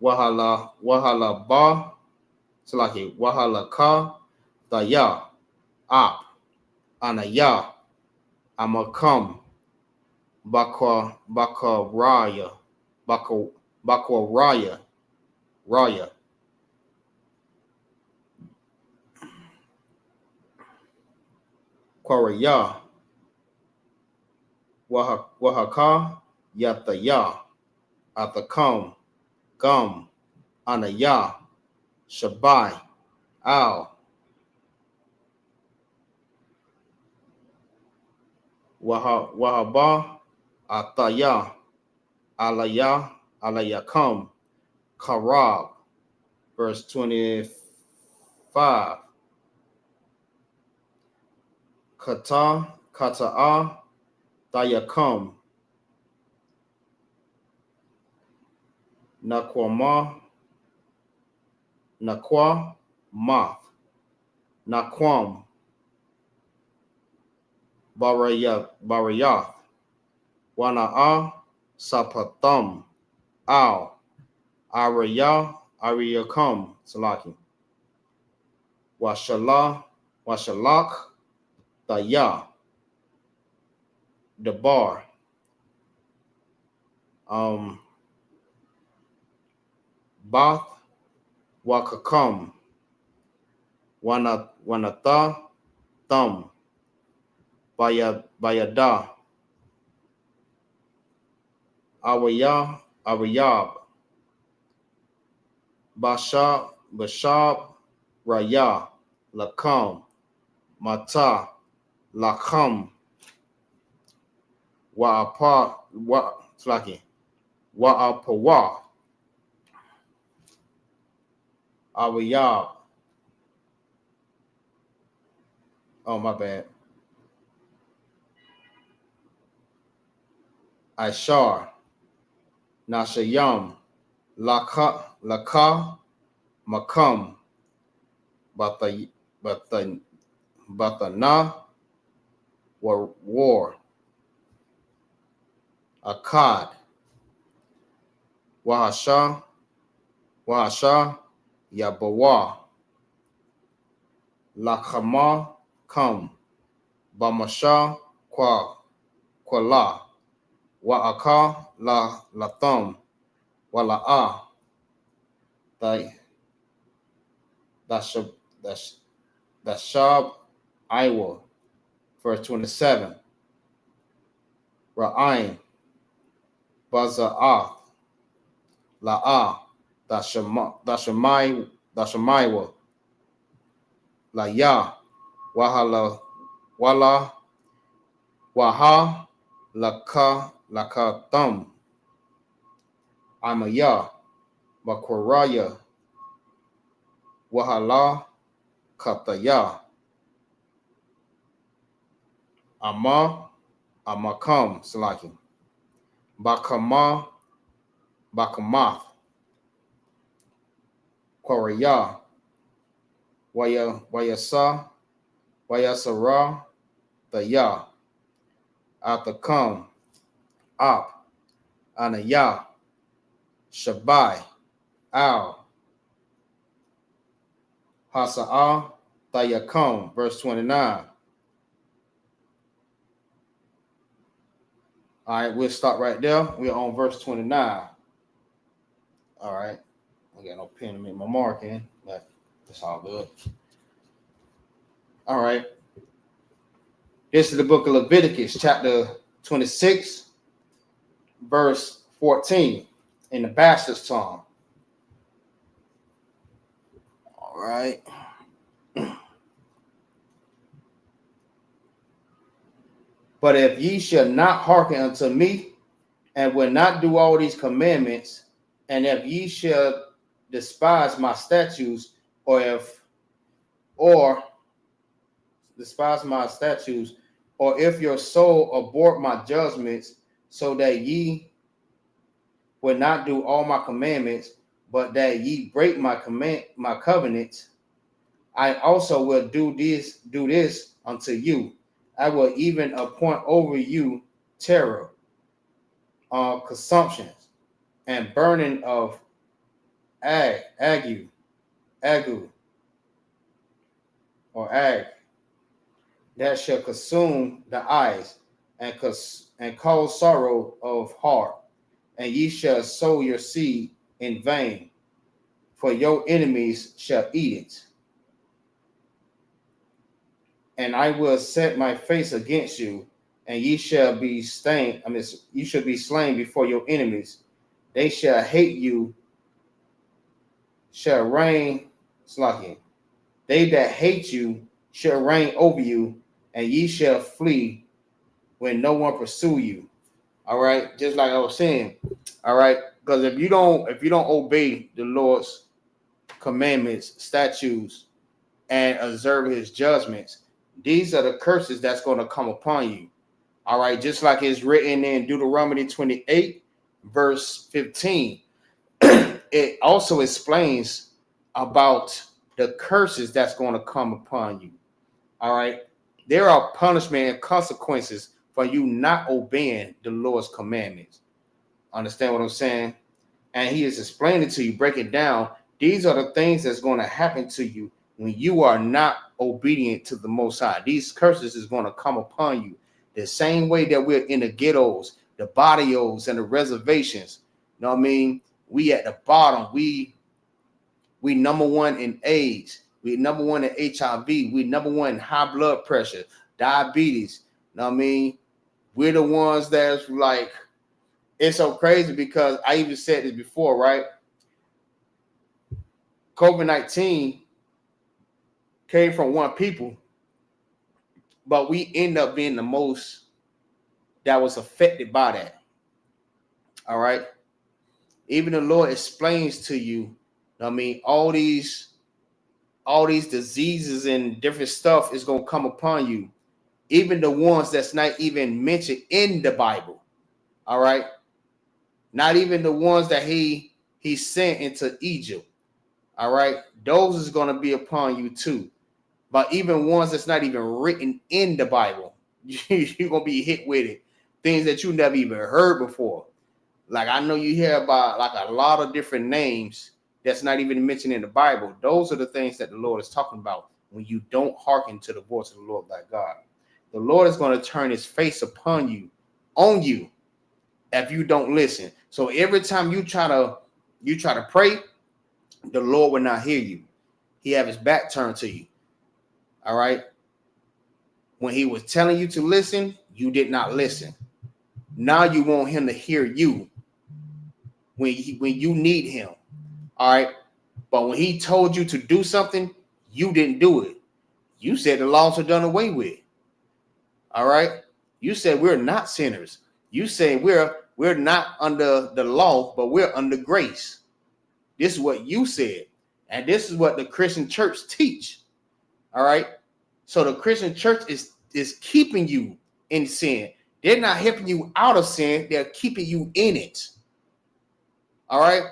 Wahala ba, Salaki, Wahala ka, Daya, Anaya, Amakam, Raya, Raya, Kwaraya, Wahaka, Yataya, Athakam, Gum, Anaya, Shabai, Al, Wahaba, Ataya, Alayakam, Karab, verse 25. Kata'a, Dayakam, Naquama, Naqua, Moth, Naquam, Barayath, Wana'a, Sapathum, Al, Ariyakam, Salaki, Washalak, Daya, Debar, Bath, Wakakam, Wanatha, Thumb, Bayada, Awayab, Bashab, Raya, Lakam, Mata, Lakam, Wa'apawa, Awayab. Oh, my bad. Ishar, Nashayam, Laka, Makam, Batana, War, Akkad, Wahasha, Yabawa, Lakama, Kam, Bamasha, Kwala, Wa'aka, Latham, Wala'a, Dashab, Iowa, verse 27. Ra'ain, Baza'ath, La'a, Dashamaiwa, Laya, Wala, Waha, Lakathum, Amaya, Makwaraya, Wahala, Kataya, Amakam, Salaki, Bakamath, Kwaraya, Wayasara, Daya, Athakam, Ap, Anaya, Shabai, Al, Hasa'a, Thayakum, verse 29. All right, we'll stop right there. We're on verse 29. All right. I got no pen to make my mark in, but it's all good. All right. This is the book of Leviticus, chapter 26, verse 14, in the Bastard's tongue. All right. But if ye shall not hearken unto me, and will not do all these commandments, and if ye shall despise my statutes, or despise my statutes, or if your soul abhor my judgments, so that ye will not do all my commandments, but that ye break my covenants, I also will do this unto you. I will even appoint over you terror, consumptions, and burning of ague, or ag, that shall consume the eyes, and cause sorrow of heart, and ye shall sow your seed in vain, for your enemies shall eat it. And I will set my face against you, and ye shall be slain. You shall be slain before your enemies. They shall hate you, shall reign. Slacking. They that hate you shall reign over you, and ye shall flee when no one pursue you. All right, just like I was saying. All right, because if you don't obey the Lord's commandments, statutes, and observe His judgments, these are the curses that's going to come upon you. All right, just like it's written in Deuteronomy 28, verse 15. it also explains about the curses that's going to come upon you. All right. There are punishment and consequences for you not obeying the Lord's commandments. Understand what I'm saying? And he is explaining to you, breaking down, these are the things that's going to happen to you when you are not obedient to the Most High. These curses is going to come upon you the same way that we're in the ghettos, the barrios, and the reservations. You know what I mean? We at the bottom. We number one in AIDS. We number one in HIV. We number one in high blood pressure, diabetes. You know what I mean? We're the ones that's like, it's so crazy because I even said this before, right? COVID-19 came from one people, but we end up being the most that was affected by that. All right. Even the Lord explains to you, I mean, all these diseases and different stuff is going to come upon you. Even the ones that's not even mentioned in the Bible. All right. Not even the ones that he sent into Egypt. All right. Those is going to be upon you too. But even ones that's not even written in the Bible, you're going to be hit with it. Things that you never even heard before. Like I know you hear about like a lot of different names that's not even mentioned in the Bible. Those are the things that the Lord is talking about when you don't hearken to the voice of the Lord thy God. The Lord is going to turn his face upon you, on you, if you don't listen. So every time you try to pray, the Lord will not hear you. He have his back turned to you. All right. When he was telling you to listen, you did not listen. Now you want him to hear you when you need him. All right. But when he told you to do something, you didn't do it. You said the laws are done away with. All right. You said we're not sinners. You say we're not under the law, but we're under grace. This is what you said. And this is what the Christian church teach. All right. So the Christian church is keeping you in sin. They're not helping you out of sin. They're keeping you in it. All right.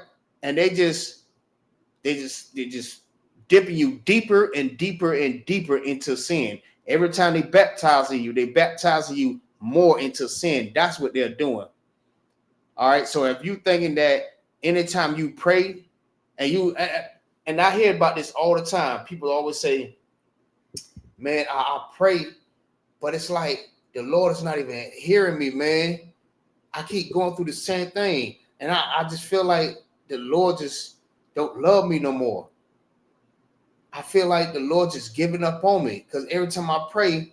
And they just dipping you deeper and deeper and deeper into sin. Every time they baptize you more into sin. That's what they're doing. All right. So if you thinking that anytime you pray and I hear about this all the time, people always say, man, I pray, but it's like the Lord is not even hearing me, man. I keep going through the same thing. And I just feel like the Lord just don't love me no more. I feel like the Lord just giving up on me because every time I pray,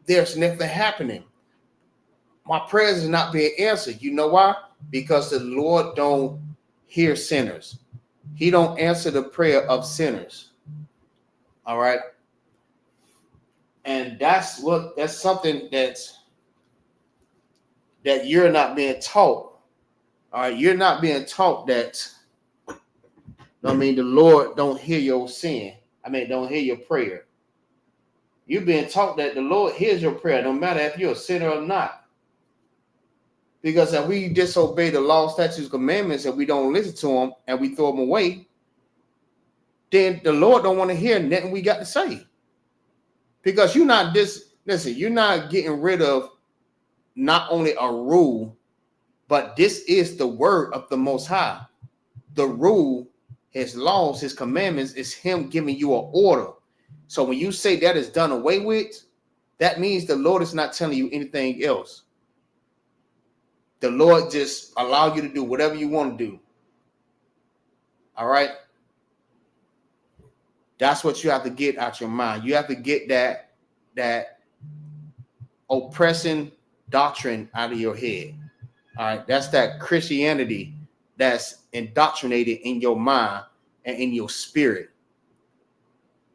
there's nothing happening. My prayers is not being answered. You know why? Because the Lord don't hear sinners. He don't answer the prayer of sinners. All right. And that's something that you're not being taught. All right. You're not being taught that, I mean, the Lord don't hear your sin. I mean, don't hear your prayer. You're being taught that the Lord hears your prayer, no matter if you're a sinner or not. Because if we disobey the law, statutes, commandments, and we don't listen to them and we throw them away, then the Lord don't want to hear nothing we got to say. Because you're not getting rid of not only a rule, but this is the word of the Most High. The rule, his laws, his commandments is him giving you an order. So when you say that is done away with, that means the Lord is not telling you anything else. The Lord just allow you to do whatever you want to do. All right. That's what you have to get out your mind. You have to get that oppressing doctrine out of your head. All right. That's that Christianity that's indoctrinated in your mind and in your spirit.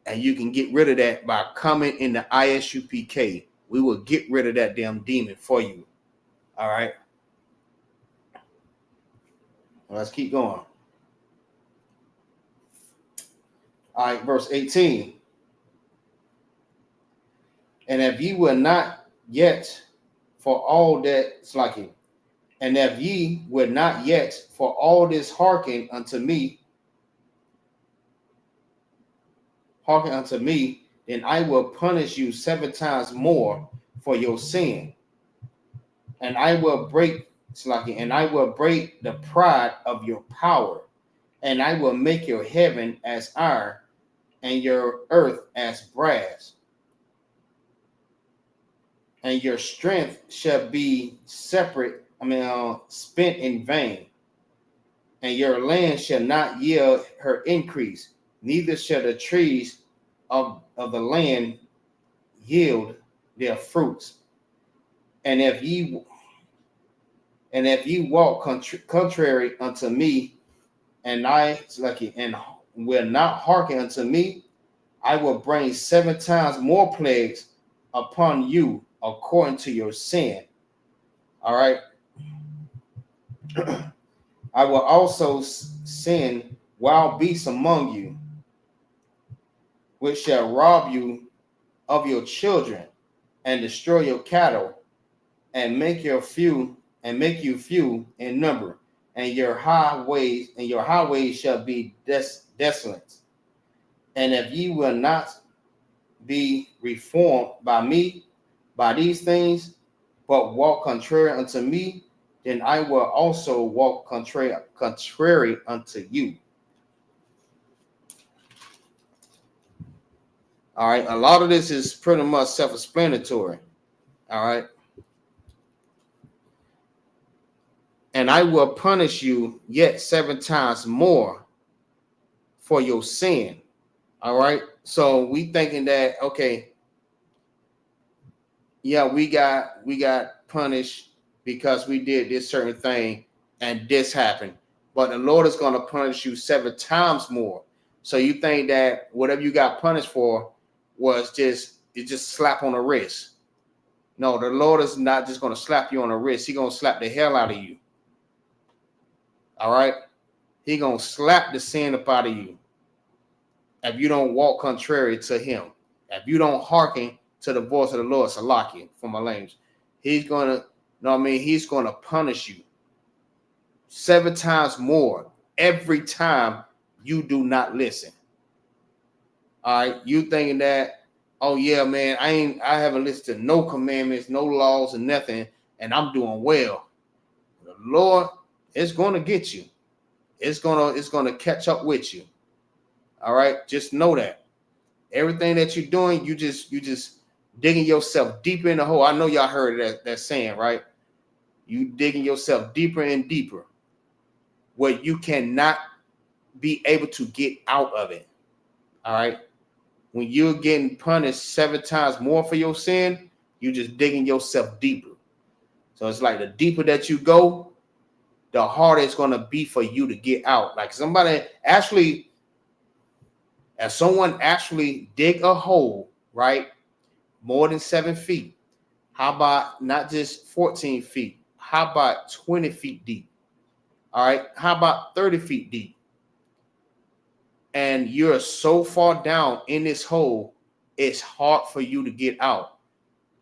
And you can get rid of that by coming in the ISUPK. We will get rid of that damn demon for you. All right. Well, let's keep going. All right, verse 18. And if ye will not yet for all that it's like it, And if ye will not yet for all this hearken unto me, then I will punish you 7 times more for your sin. And I will break the pride of your power, and I will make your heaven as iron, and your earth as brass. And your strength shall be spent in vain. And your land shall not yield her increase, neither shall the trees of the land yield their fruits. And if ye walk contrary unto me, and will not hearken unto me, I will bring 7 times more plagues upon you according to your sin. All right. I will also send wild beasts among you, which shall rob you of your children and destroy your cattle, and make you few in number, and your highways shall be desolate. And if ye will not be reformed by me by these things, but walk contrary unto me, then I will also walk contrary unto you. All right, a lot of this is pretty much self-explanatory. All right. And I will punish you yet 7 times more for your sin. All right. So we thinking that, okay, yeah, we got punished because we did this certain thing and this happened. But the Lord is going to punish you 7 times more. So you think that whatever you got punished for was just slap on the wrist. No, the Lord is not just going to slap you on the wrist. He's going to slap the hell out of you. All right. He's going to slap the sin up out of you if you don't walk contrary to him. If you don't hearken to the voice of the Lord, Salaki, for my language, he's going to, he's going to punish you 7 times more every time you do not listen. All right. You thinking that, oh yeah, man, I haven't listened to no commandments, no laws, and nothing, and I'm doing well. The Lord is going to get you. It's gonna catch up with you. All right. Just know that everything that you're doing, you just digging yourself deeper in the hole. I know y'all heard that saying, right? You digging yourself deeper and deeper where you cannot be able to get out of it. All right. When you're getting punished 7 times more for your sin, you just digging yourself deeper. So it's like the deeper that you go, the harder it's going to be for you to get out. Like someone actually dig a hole, right? More than 7 feet. How about not just 14 feet? How about 20 feet deep? All right. How about 30 feet deep? And you're so far down in this hole, it's hard for you to get out.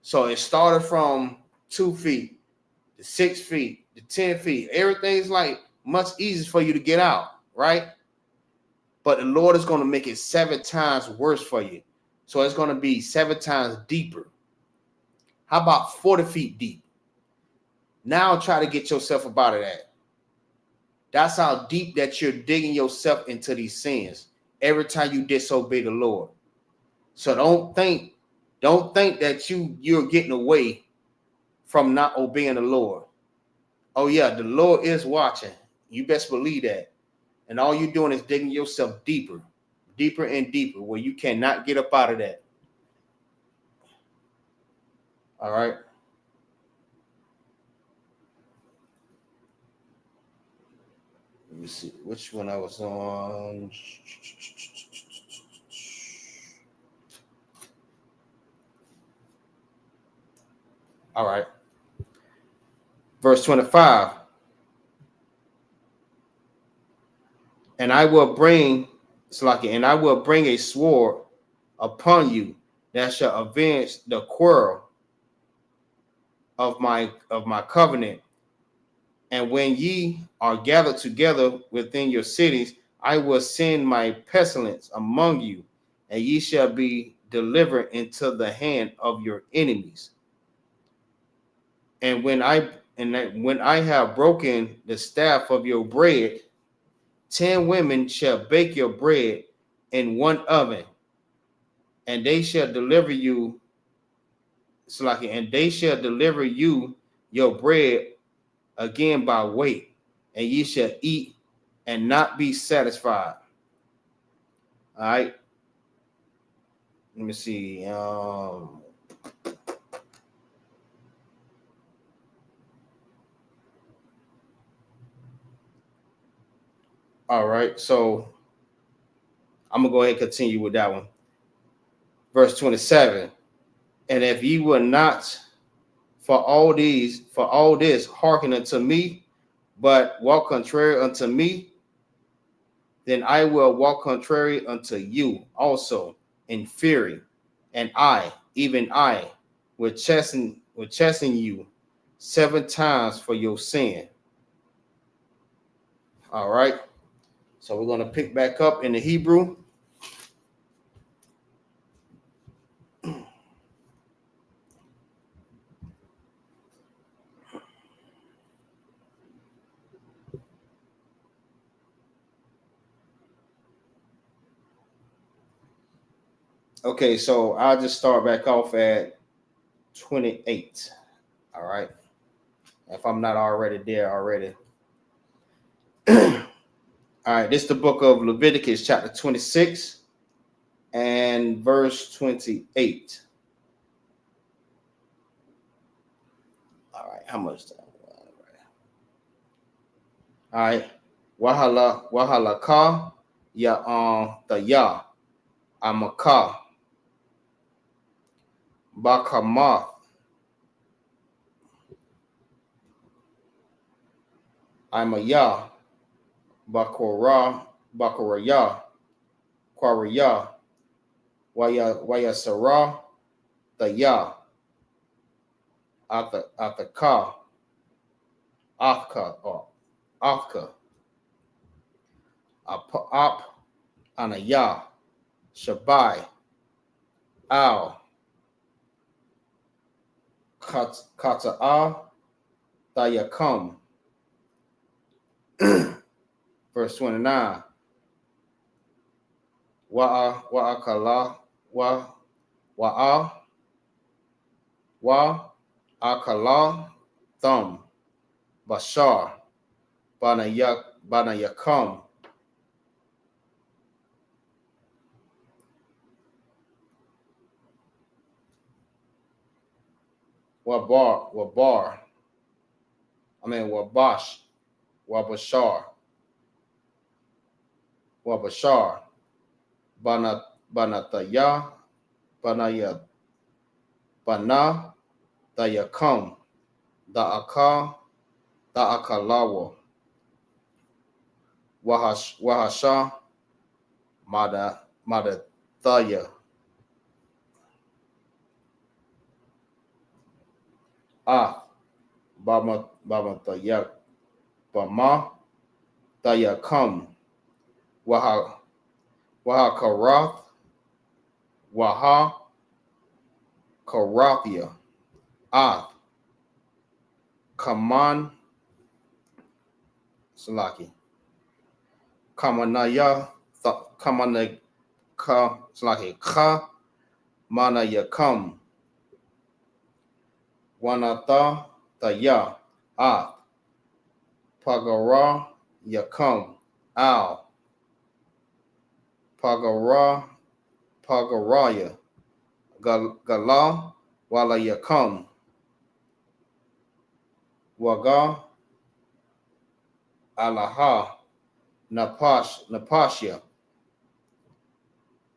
So it started from 2 feet to 6 feet to 10 feet. Everything's like much easier for you to get out, right? But the Lord is going to make it 7 times worse for you. So it's going to be 7 times deeper. How about 40 feet deep? Now try to get yourself up out of that. That's how deep that you're digging yourself into these sins every time you disobey the Lord. So don't think that you're getting away from not obeying the Lord. Oh yeah, the Lord is watching. You best believe that. And all you're doing is digging yourself deeper and deeper where you cannot get up out of that. All right. Let me see which one I was on. All right. Verse 25. And I will bring a sword upon you that shall avenge the quarrel of my covenant And when ye are gathered together within your cities, I will send my pestilence among you, and ye shall be delivered into the hand of your enemies. And when I have broken the staff of your bread, 10 women shall bake your bread in one oven, and they shall deliver you, and they shall deliver you your bread again by weight, and ye shall eat and not be satisfied. All right. Let me see. All right. So I'm gonna go ahead and continue with that one. Verse 27. And if ye will not for all this hearken unto me, but walk contrary unto me, then I will walk contrary unto you also in fury, and I, even I, will chasten you 7 times for your sin. All right. So we're going to pick back up in the Hebrew. Okay, so I'll just start back off at 28. All right. If I'm not already there already. All right, this is the book of Leviticus, chapter 26 and verse 28. All right, how much time? All right. Wahala ka ya the ya amaka bakamath I'm a ya bakoraya kwaraya waya sarah the ya ataka afka or afka ap anaya shabai al kata'a dayakum. Verse 29. Wa'akala wa'akala thumb bashar banayakum wabar wabash wabashar banataya banaya bana dayakum da'akalawa wahasha madathaya bamatayak bama dayakum Wahakarath Karathia Kaman Salaki Kamanaya Salaki Ka Manayakam Wanatha Taya Pagara Yakam Al Pagaraya Gala Wala Yakam Waga Alaha Napashia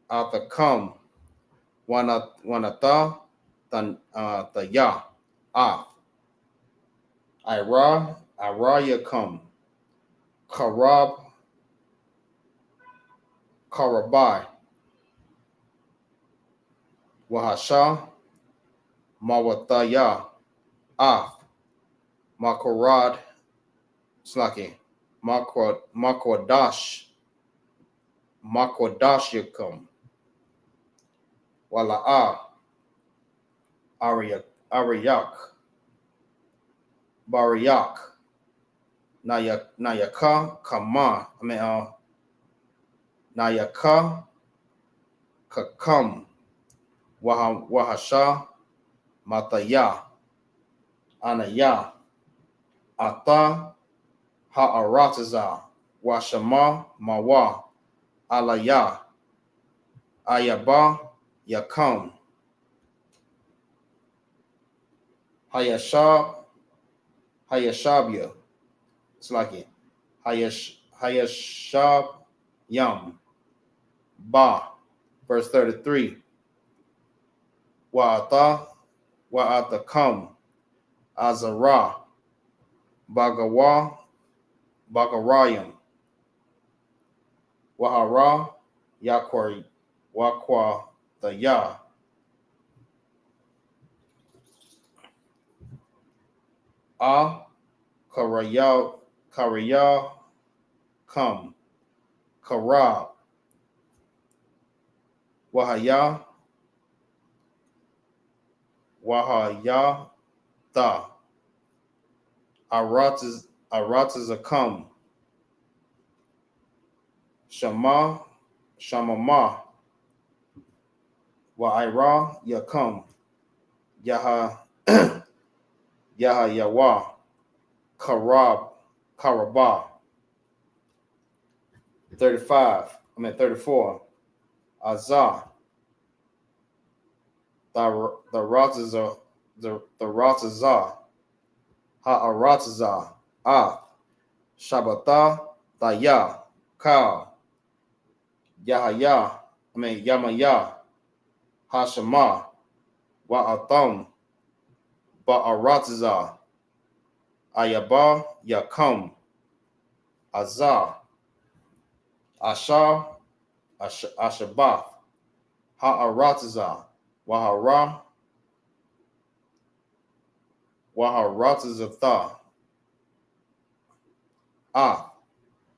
Athakam Wanatha Taya Yakam Karabai Wahasha Mawataya Makarad Slaki. Makodashikum. Wala'a. Ariyak. Bariyak. Nayaka Kama. Nayaka Kakam. Wahasha Mataya. Anaya. Ata Ha'arataza. Washama Mawa. Alaya. Ayaba Yakam. Hayashabya. It's like it. Hayashab Yam. Ba. Verse 33. Wa'ata Kam. Azara. Bagarayam. Wahara. Wakwa the Ya. Karaya Kam. Karab. Wahaya Da. Aratazakam. Shamama. Wa'ira Yakam. Yawa. Karaba. 34. Azah. The Ratazah. Ha'aratazah. Shabbatah. Daya. Ka. Yamaya. Hashama. Wa'atam. Ba'aratazah. Ayaba Yakam. Azah. Ashabath. Ha'aratazah. Waharatazatha.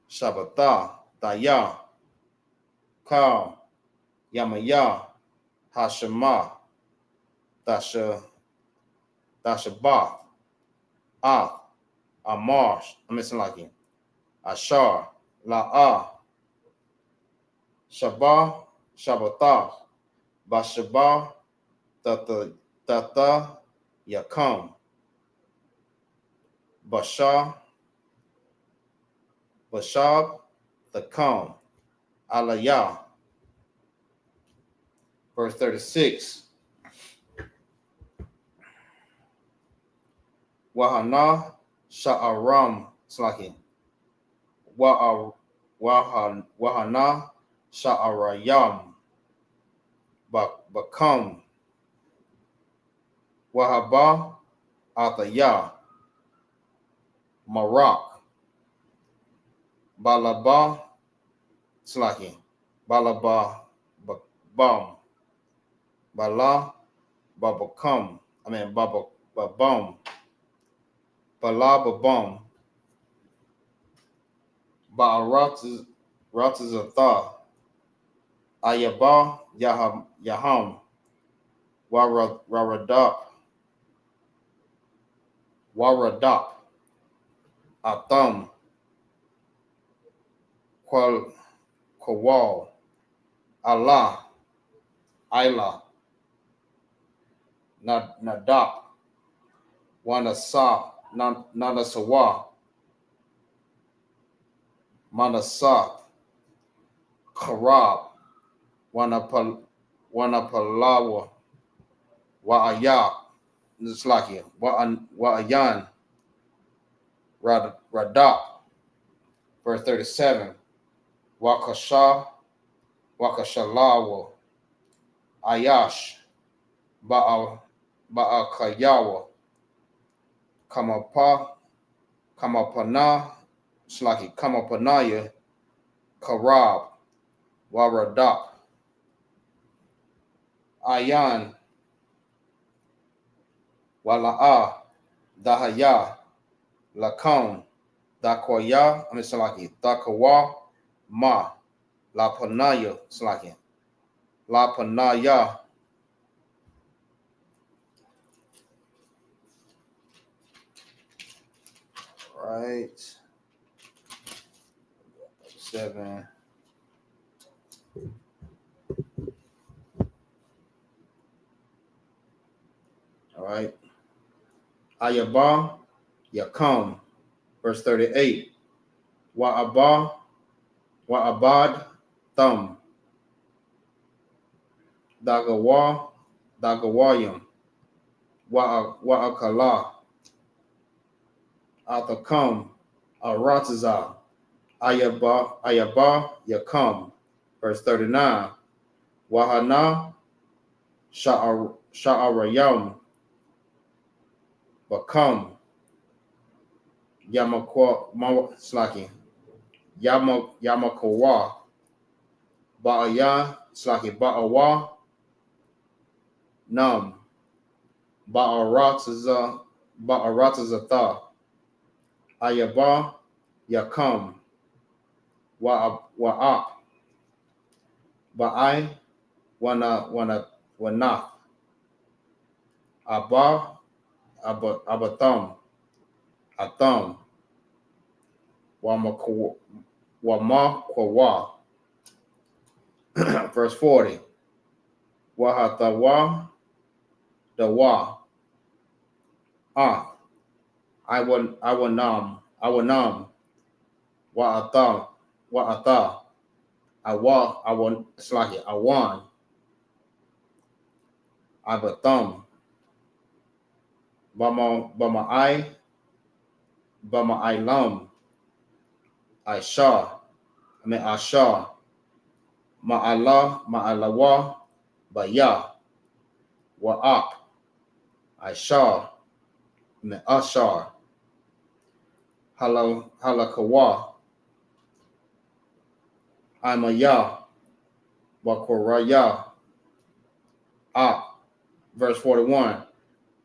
Shabbatah. Daya. Ka. Yamaya. Hashama. Dashabath. Amash. I'm missing like it. Ashar. La'ah. Shabbatah. Bashabah. Tata. Yakam. Bashab. The Kam. Aliyah. Verse 36. Wahana Sha'aram Slaki. Wahana Sha'arayam. Bakam. Wahaba Ataya. Marak. Balaba Slaki. Balaba Bam. Bala Babakam. Babam. Balababam. Ba'aratazatha. Ayaba Yaham. Waradap. Atam. Kwal. Allah. Ila. Nadap. Nanasawa. Manasak. Karab. Wanapalawa. Wa'ayak. Nislaki. Wa'ayan. Radap. Verse 37. Wakashalawa. Ayash. Ba'akayawa. Kamapana. Slaki. Kamapanaya. Karab. Waradap. Ayan. Wala'a. Dahaya. Lakam. Dakoya, I mean Salaki, Dakawa Ma, La Panaya, Salaki, La Panaya. Right. 7. All right. Ayaba, Yakum, verse 38. Wa'aba, Wa'abad, Thumb, Dagawa, Dagawayam, Wa'akala, Athakam, Arataza, Ayaba, Yakum, verse 39. Wahana, Sha'arayam, Bakam, Yamakwa, Slaki, Yamakawa, Ba'aya, Slaki, Ba'awa, Nam, Ba'aratazatha, Ayaba, Yakam, Wa'ap, Ba'ai, Wanaf, Abatham, Atham, Wamakwa, verse 40. Wahatawa, Dawa, I will nam, Wa'atha, Slaki, Awan, Abatham, Bama Ilam, Ashar, Ma'alawa, Baya, Wa'ap, Ashar, Ashar, Halakawa, Imaya, Wakoraya, Ap, verse 41.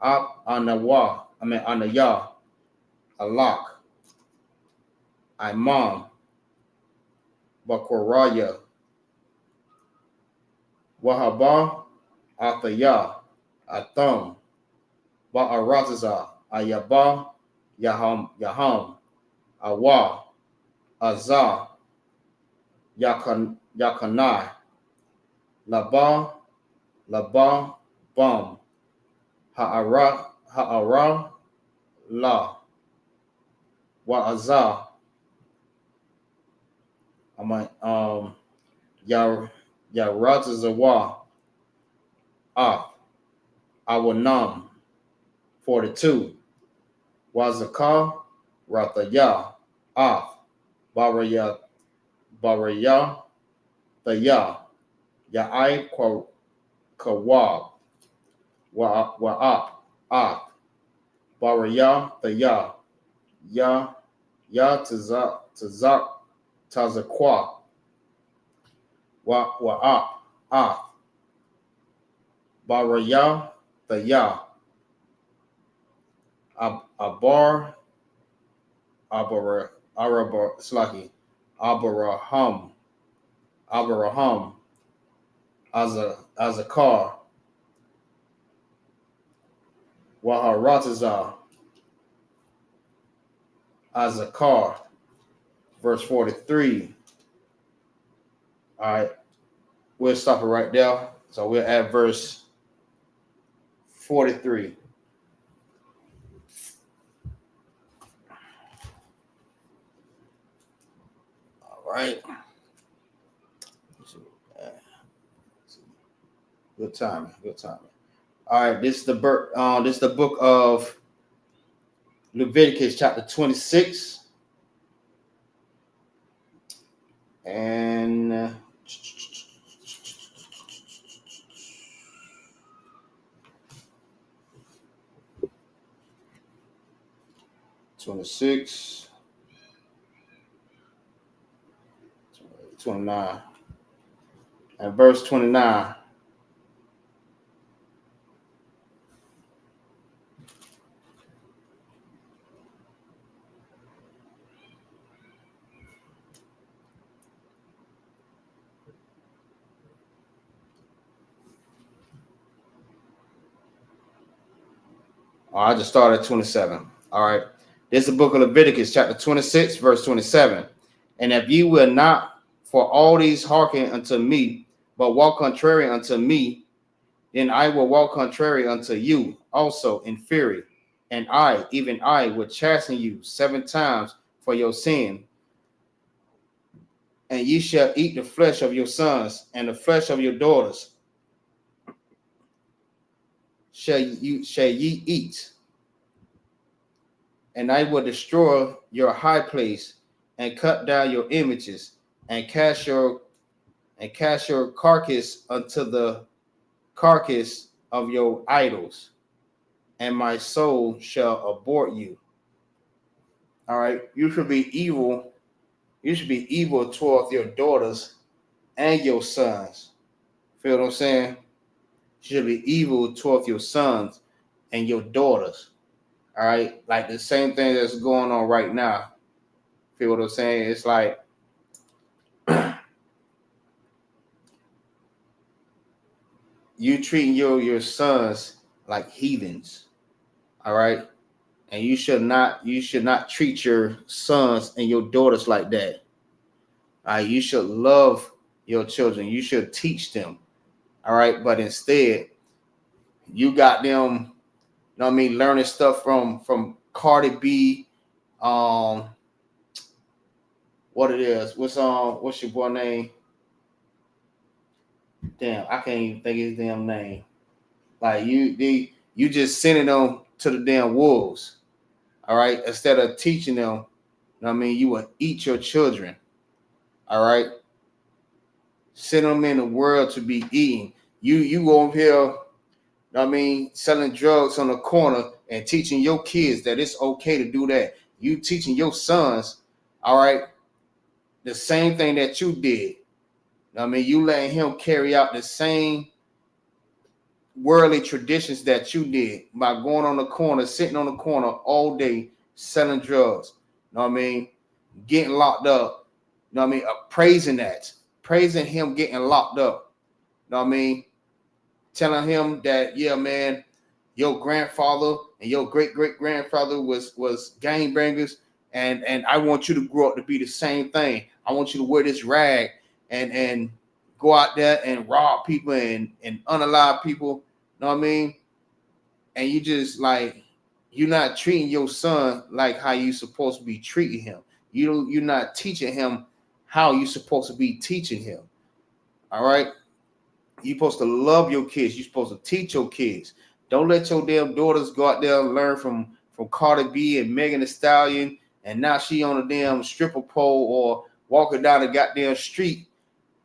Ap Anaya, Alak, Imam, Bakoraya, Wahaba, Athaya, Atham, Ba'arataza, Ayaba, Yaham, Awa, Azah, Yakanai, Laba, Bum, Ha'ara, La, Wa'azah, Yaratazawa, Awanam, 42. Wazaka, Rathaya, Baraya, Thaya, Ya'ai Kawab, Wa'ap, Baraya, Thaya, Tazak, Tazakwa, Wa'ap, Baraya, Thaya, Abar, Slaki, Abaraham, Azakar, Waharataza, Azakar, verse 43. All right, we'll stop it right there. So we'll add verse 43. All right. Good timing. All right, this is the book of Leviticus, chapter 26, and 26, 29, and verse 29. I just started at 27. All right. This is the book of Leviticus, chapter 26, verse 27. And if you will not for all these hearken unto me, but walk contrary unto me, then I will walk contrary unto you also in fury. And I, even I, will chasten you 7 times for your sin. And ye shall eat the flesh of your sons and the flesh of your daughters shall ye eat. And I will destroy your high place and cut down your images and cast your carcass unto the carcass of your idols, and my soul shall abhor you. All right, you should be evil. You should be evil towards your daughters and your sons. Feel what I'm saying? You should be evil towards your sons and your daughters. All right, like the same thing that's going on right now. Feel what I'm saying? It's like you treating your sons like heathens. All right, and you should not treat your sons and your daughters like that. All right, you should love your children. You should teach them. All right, but instead, you got them. You know what I mean? Learning stuff from Cardi B. What it is? What's your boy name? Damn, I can't even think his damn name. Like you just sending them to the damn wolves. All right, instead of teaching them. You know what I mean? You will eat your children. All right, send them in the world to be eaten. You go over here. You know what I mean? Selling drugs on the corner and teaching your kids that it's okay to do that. You teaching your sons, all right, the same thing that you did. I mean, you letting him carry out the same worldly traditions that you did by going on the corner, sitting on the corner all day, selling drugs. You know what I mean? Getting locked up. You know what I mean? Praising him getting locked up. You know what I mean? Telling him that, yeah, man, your grandfather and your great-great-grandfather was gangbangers, and I want you to grow up to be the same thing. I want you to wear this rag and go out there and rob people and unalive people. You know what I mean? And you just like you're not treating your son like how you supposed to be treating him. You're not teaching him how you supposed to be teaching him. All right. You're supposed to love your kids. You're supposed to teach your kids. Don't let your damn daughters go out there and learn from Cardi B and Megan Thee Stallion, and now she on a damn stripper pole or walking down the goddamn street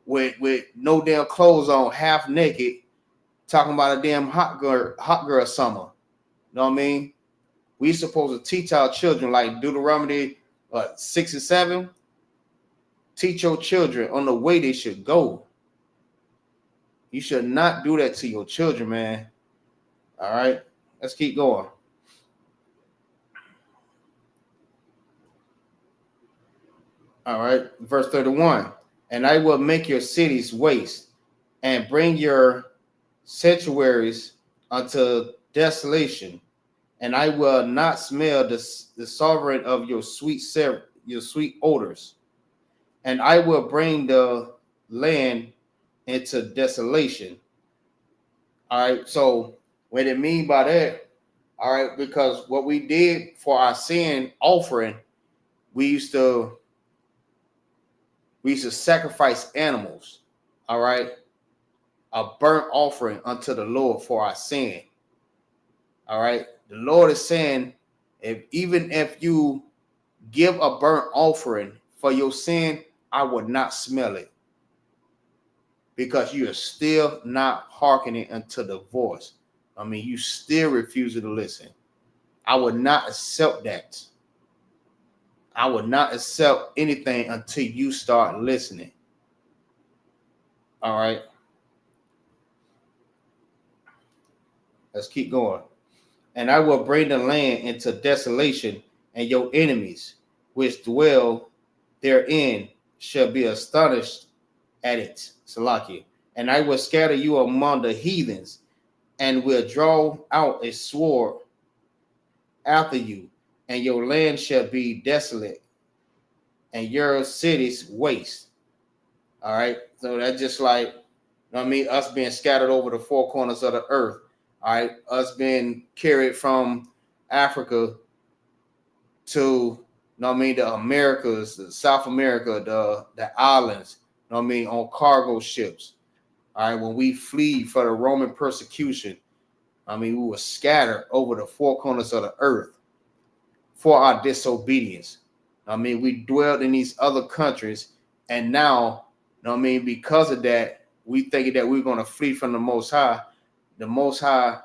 with no damn clothes on, half naked, talking about a damn hot girl summer. You know what I mean? We supposed to teach our children like Deuteronomy 6 and 7. Teach your children on the way they should go. You should not do that to your children, man. All right, let's keep going. All right, verse 31. And I will make your cities waste and bring your sanctuaries unto desolation, and I will not smell the sovereign of your sweet odors, and I will bring the land into desolation. All right, so what it mean by that? All right, because what we did for our sin offering, we used to sacrifice animals. All right, a burnt offering unto the Lord for our sin. All right, the Lord is saying, even if you give a burnt offering for your sin, I would not smell it, because you are still not hearkening unto the voice. I mean, you still refusing to listen. I would not accept that. I would not accept anything until you start listening. All right. Let's keep going. And I will bring the land into desolation, and your enemies which dwell therein shall be astonished at it. Salaki. And I will scatter you among the heathens, and will draw out a sword after you, and your land shall be desolate, and your cities waste. All right. So that's just like, I mean, us being scattered over the four corners of the earth. All right. Us being carried from Africa to, I mean, the Americas, the South America, the islands, I mean, on cargo ships. All right. When we flee for the Roman persecution, I mean, we were scattered over the four corners of the earth for our disobedience. I mean, we dwelled in these other countries, and now, I mean, because of that, we thinking that we're going to flee from the Most High. The Most High,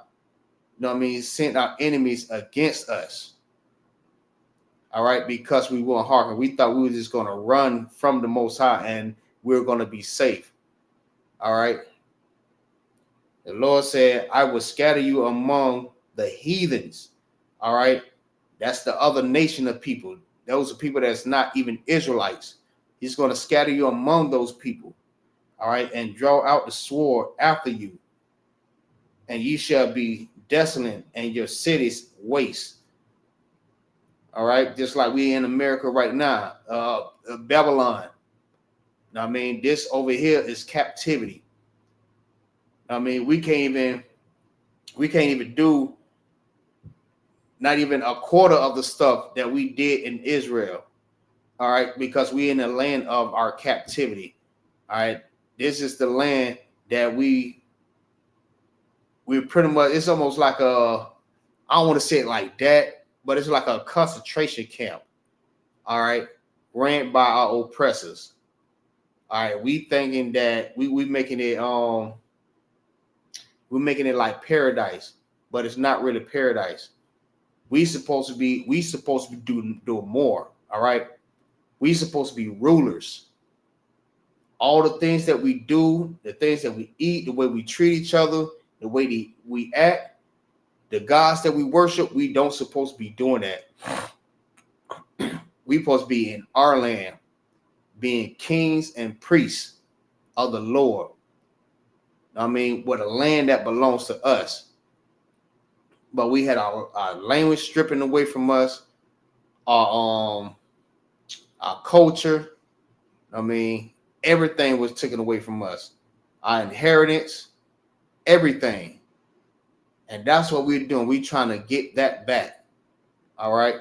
I mean, sent our enemies against us. All right, because we weren't hearkening. We thought we were just going to run from the Most High and we were going to be safe. All right. The Lord said, I will scatter you among the heathens. All right. That's the other nation of people. Those are people that's not even Israelites. He's going to scatter you among those people. All right. And draw out the sword after you. And ye shall be desolate and your cities waste. All right. Just like we in America right now. Babylon. I mean, this over here is captivity. I mean, we can't even do not even a quarter of the stuff that we did in Israel. All right, because we in the land of our captivity. All right, this is the land that we pretty much, it's almost like I don't want to say it like that, but it's like a concentration camp. All right, ran by our oppressors. All right, we thinking that we making it we're making it like paradise, but it's not really paradise. We supposed to be doing more. All right. We supposed to be rulers. All the things that we do, the things that we eat, the way we treat each other, the way we act, the gods that we worship, we don't supposed to be doing that. We supposed to be in our land, being kings and priests of the Lord. I mean, with a land that belongs to us. But we had our language stripping away from us, our culture. I mean, everything was taken away from us. Our inheritance, everything. And that's what we're doing. We're trying to get that back. All right.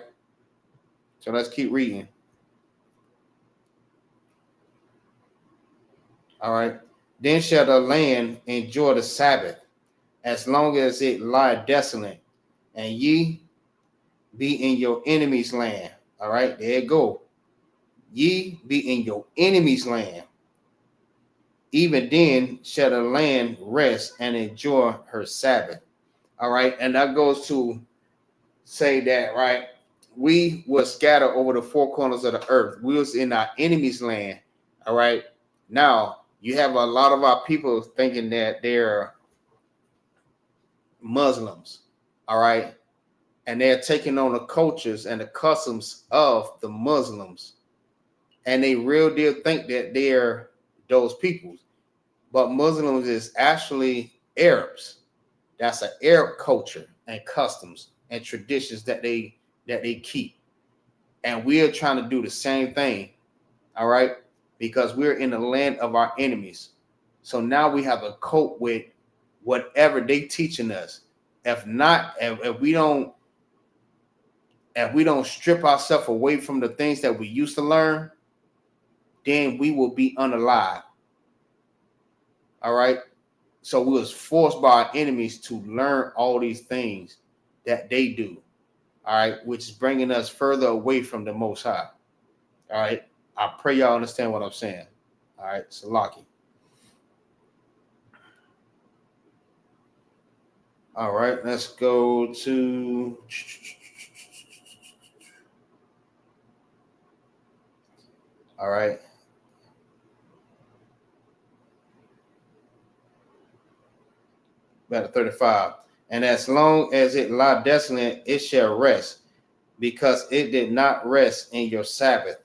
So let's keep reading. All right. Then shall the land enjoy the Sabbath, as long as it lie desolate, and ye be in your enemy's land. All right, there you go. Ye be in your enemy's land. Even then shall the land rest and enjoy her Sabbath. All right, and that goes to say that, right, we were scattered over the four corners of the earth. We was in our enemy's land. All right, now you have a lot of our people thinking that they're Muslims. All right, and they're taking on the cultures and the customs of the Muslims. And they real deal think that they're those peoples. But Muslims is actually Arabs. That's an Arab culture and customs and traditions that they keep. And we are trying to do the same thing. All right. Because we're in the land of our enemies. So now we have to cope with whatever they teaching us. If not, if we don't strip ourselves away from the things that we used to learn, then we will be unalive. All right. So we was forced by our enemies to learn all these things that they do. All right. Which is bringing us further away from the Most High. All right. I pray y'all understand what I'm saying. All right. Salaki. All right. Let's go to. All right. Better 35. And as long as it lie desolate, it shall rest, because it did not rest in your Sabbath,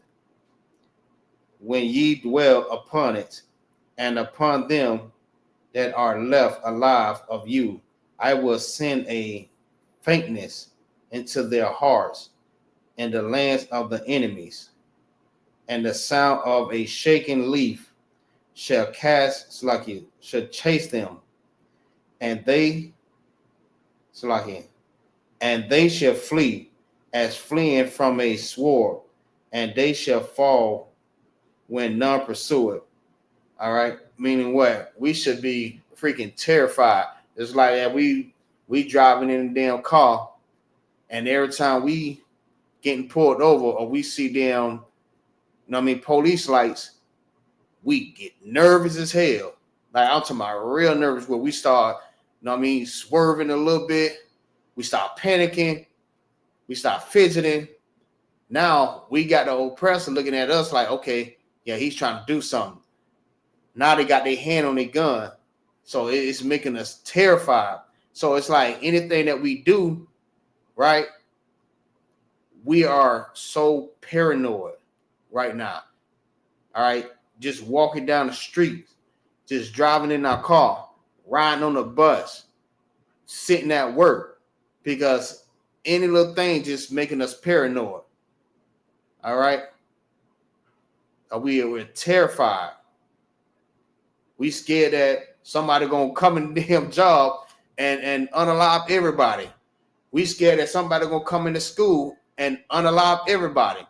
when ye dwell upon it, and upon them that are left alive of you, I will send a faintness into their hearts in the lands of the enemies, and the sound of a shaking leaf shall chase them, and they shall flee as fleeing from a sword, and they shall fall when none pursue it. All right, meaning what? We should be freaking terrified. It's like that we driving in a damn car, and every time we getting pulled over or we see them, police lights, we get nervous as hell. Like I'm talking about real nervous where we start, swerving a little bit. We start panicking. We start fidgeting. Now we got the oppressor looking at us like, okay, yeah, he's trying to do something. Now they got their hand on their gun. So it's making us terrified. So it's like anything that we do, right? We are so paranoid right now. All right. Just walking down the street, just driving in our car, riding on the bus, sitting at work, because any little thing just making us paranoid. All right. We're terrified. We scared that somebody gonna come in the damn job and unalive everybody. We scared that somebody gonna come into school and unalive everybody.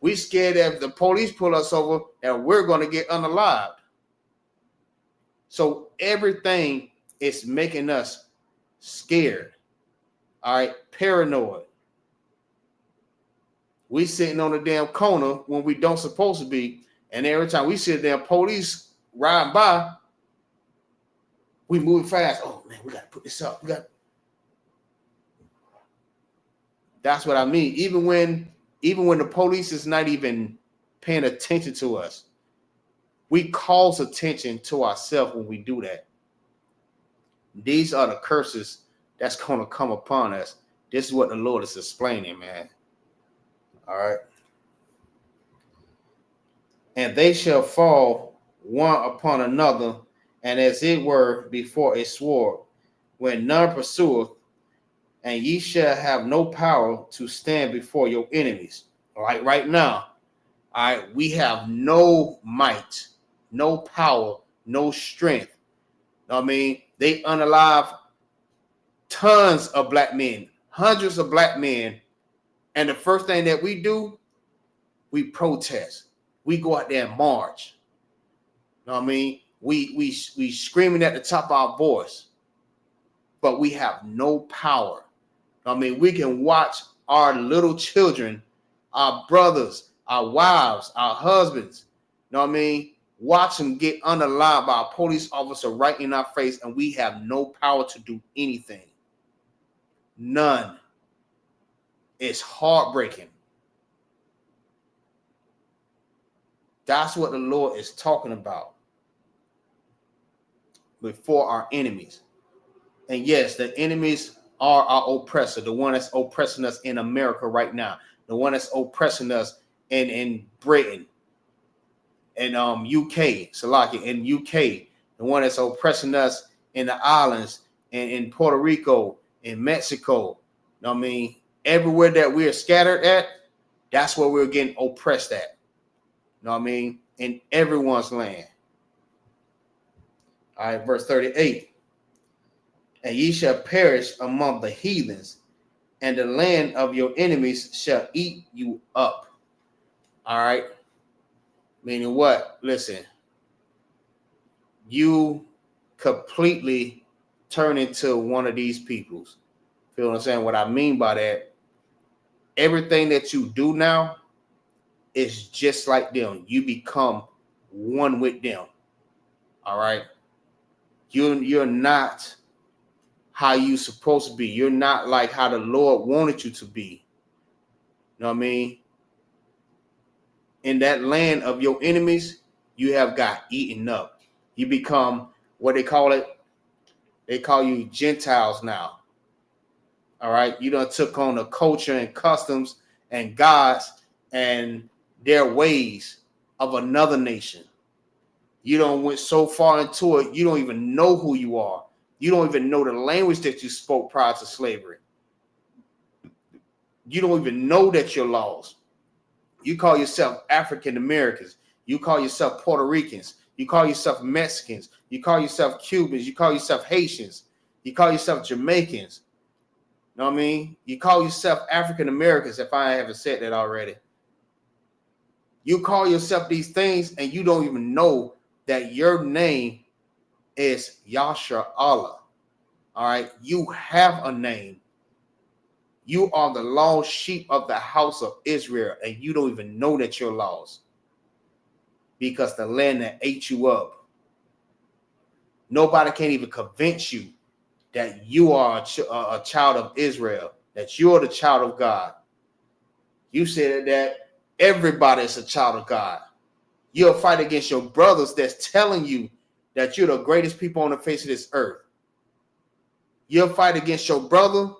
We scared that if the police pull us over and we're gonna get unalived. So everything is making us scared. All right, paranoid. We sitting on the damn corner when we don't supposed to be, and every time we see the damn police riding by, we move fast. Oh man, we gotta put this up. That's what I mean. Even when the police is not even paying attention to us, we cause attention to ourselves when we do that. These are the curses that's gonna come upon us. This is what the Lord is explaining, man. All right. And they shall fall one upon another, and as it were before a sword, when none pursueth, and ye shall have no power to stand before your enemies. Like right now, all right, we have no might, no power, no strength. They unalive tons of black men, hundreds of black men, and the first thing that we do, we protest. We go out there and march. We screaming at the top of our voice, but we have no power. We can watch our little children, our brothers, our wives, our husbands, watch them get unalived by a police officer right in our face, and we have no power to do anything. None. It's heartbreaking. That's what the Lord is talking about. Before our enemies. And yes, the enemies are our oppressor, the one that's oppressing us in America right now, the one that's oppressing us in Britain, and UK, Salakia, in UK, the one that's oppressing us in the islands, and in Puerto Rico, in Mexico. Everywhere that we are scattered at, that's where we're getting oppressed at. In everyone's land. All right, verse 38. And ye shall perish among the heathens, and the land of your enemies shall eat you up. All right. Meaning what? Listen, you completely turn into one of these peoples. Feel what I'm saying? What I mean by that, everything that you do now is just like them. You become one with them. All right. You're not how you supposed to be. You're not like how the Lord wanted you to be. You know what I mean? In that land of your enemies, you have got eaten up. You become what they call it. They call you Gentiles now. All right. You done took on the culture and customs and gods and their ways of another nation. You don't went so far into it, you don't even know who you are. You don't even know the language that you spoke prior to slavery. You don't even know that you're lost. You call yourself African Americans. You call yourself Puerto Ricans. You call yourself Mexicans. You call yourself Cubans. You call yourself Haitians. You call yourself Jamaicans. You know what I mean? You call yourself African Americans, if I haven't said that already. You call yourself these things and you don't even know that your name is Yasha Allah. All right. You have a name. You are the lost sheep of the house of Israel, and you don't even know that you're lost because the land that ate you up. Nobody can even convince you that you are a child of Israel, that you're the child of God. You said that everybody is a child of God. You'll fight against your brothers that's telling you that you're the greatest people on the face of this earth. You'll fight against your brother,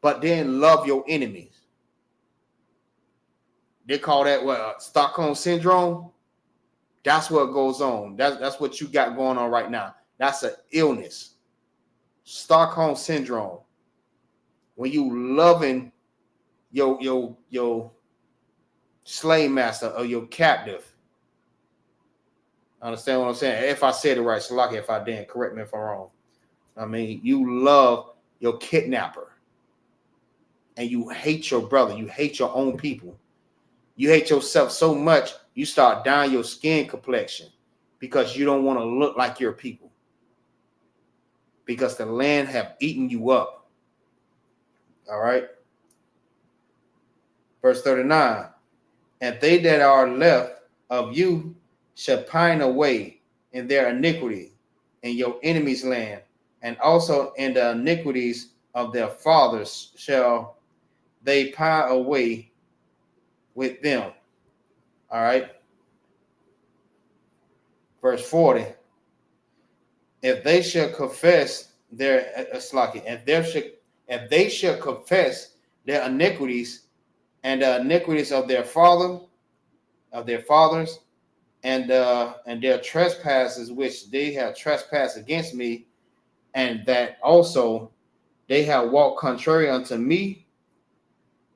but then love your enemies. They call that what, Stockholm syndrome. That's what goes on. That's what you got going on right now. That's an illness. Stockholm syndrome. When you loving your slave master or your captive. Understand what I'm saying? If I said it right, Salaki, if I didn't, correct me if I'm wrong. I mean, you love your kidnapper. And you hate your brother. You hate your own people. You hate yourself so much, you start dyeing your skin complexion because you don't want to look like your people. Because the land have eaten you up. All right. Verse 39. And they that are left of you shall pine away in their iniquity in your enemy's land, and also in the iniquities of their fathers shall they pine away with them. All right. Verse 40. If they shall confess their if they shall confess their iniquities and the iniquities of their fathers, and their trespasses which they have trespassed against me, and that also they have walked contrary unto me,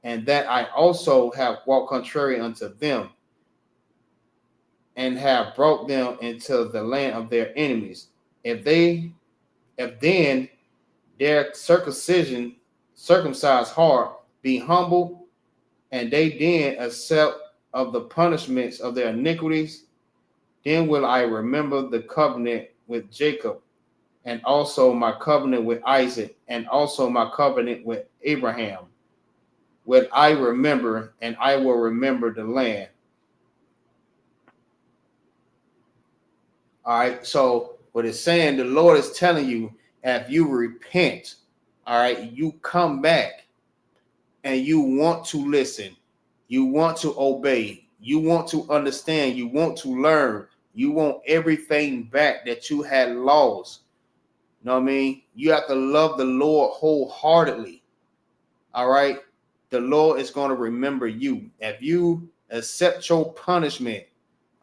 and that I also have walked contrary unto them, and have brought them into the land of their enemies. If then their circumcised heart be humble, and they then accept of the punishments of their iniquities, then will I remember the covenant with Jacob, and also my covenant with Isaac, and also my covenant with Abraham. Will I remember, and I will remember the land. All right, so what it's saying, the Lord is telling you, if you repent, all right, you come back and you want to listen, you want to obey, you want to understand, you want to learn, you want everything back that you had lost. You know what I mean? You have to love the Lord wholeheartedly. All right. The Lord is going to remember you. If you accept your punishment,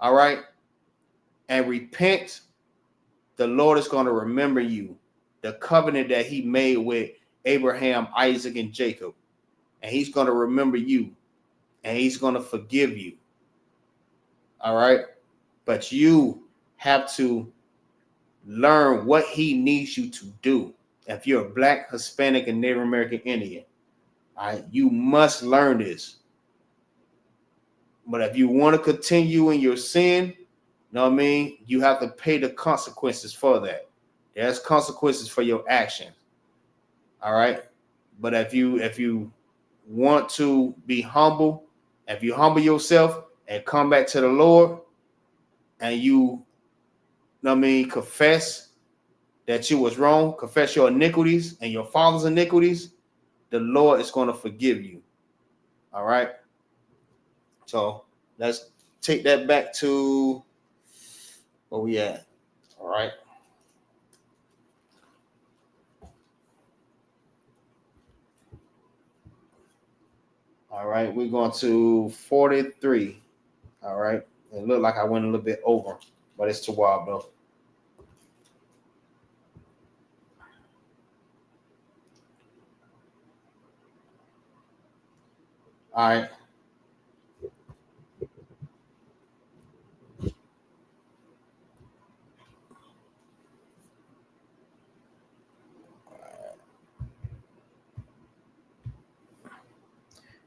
all right, and repent, the Lord is going to remember you. The covenant that he made with Abraham, Isaac, and Jacob. And he's going to remember you. And he's going to forgive you. All right. But you have to learn what he needs you to do. If you're a Black, Hispanic, and Native American Indian, all right, you must learn this. But if you want to continue in your sin, you know what I mean, you have to pay the consequences for that. There's consequences for your actions. All right. But if you want to be humble, if you humble yourself and come back to the Lord, and you know what I mean, confess that you was wrong, confess your iniquities and your father's iniquities, the Lord is going to forgive you. All right. So let's take that back to where we at. All right. All right. We're going to 43. All right. It looked like I went a little bit over, but it's too wild, though. All right.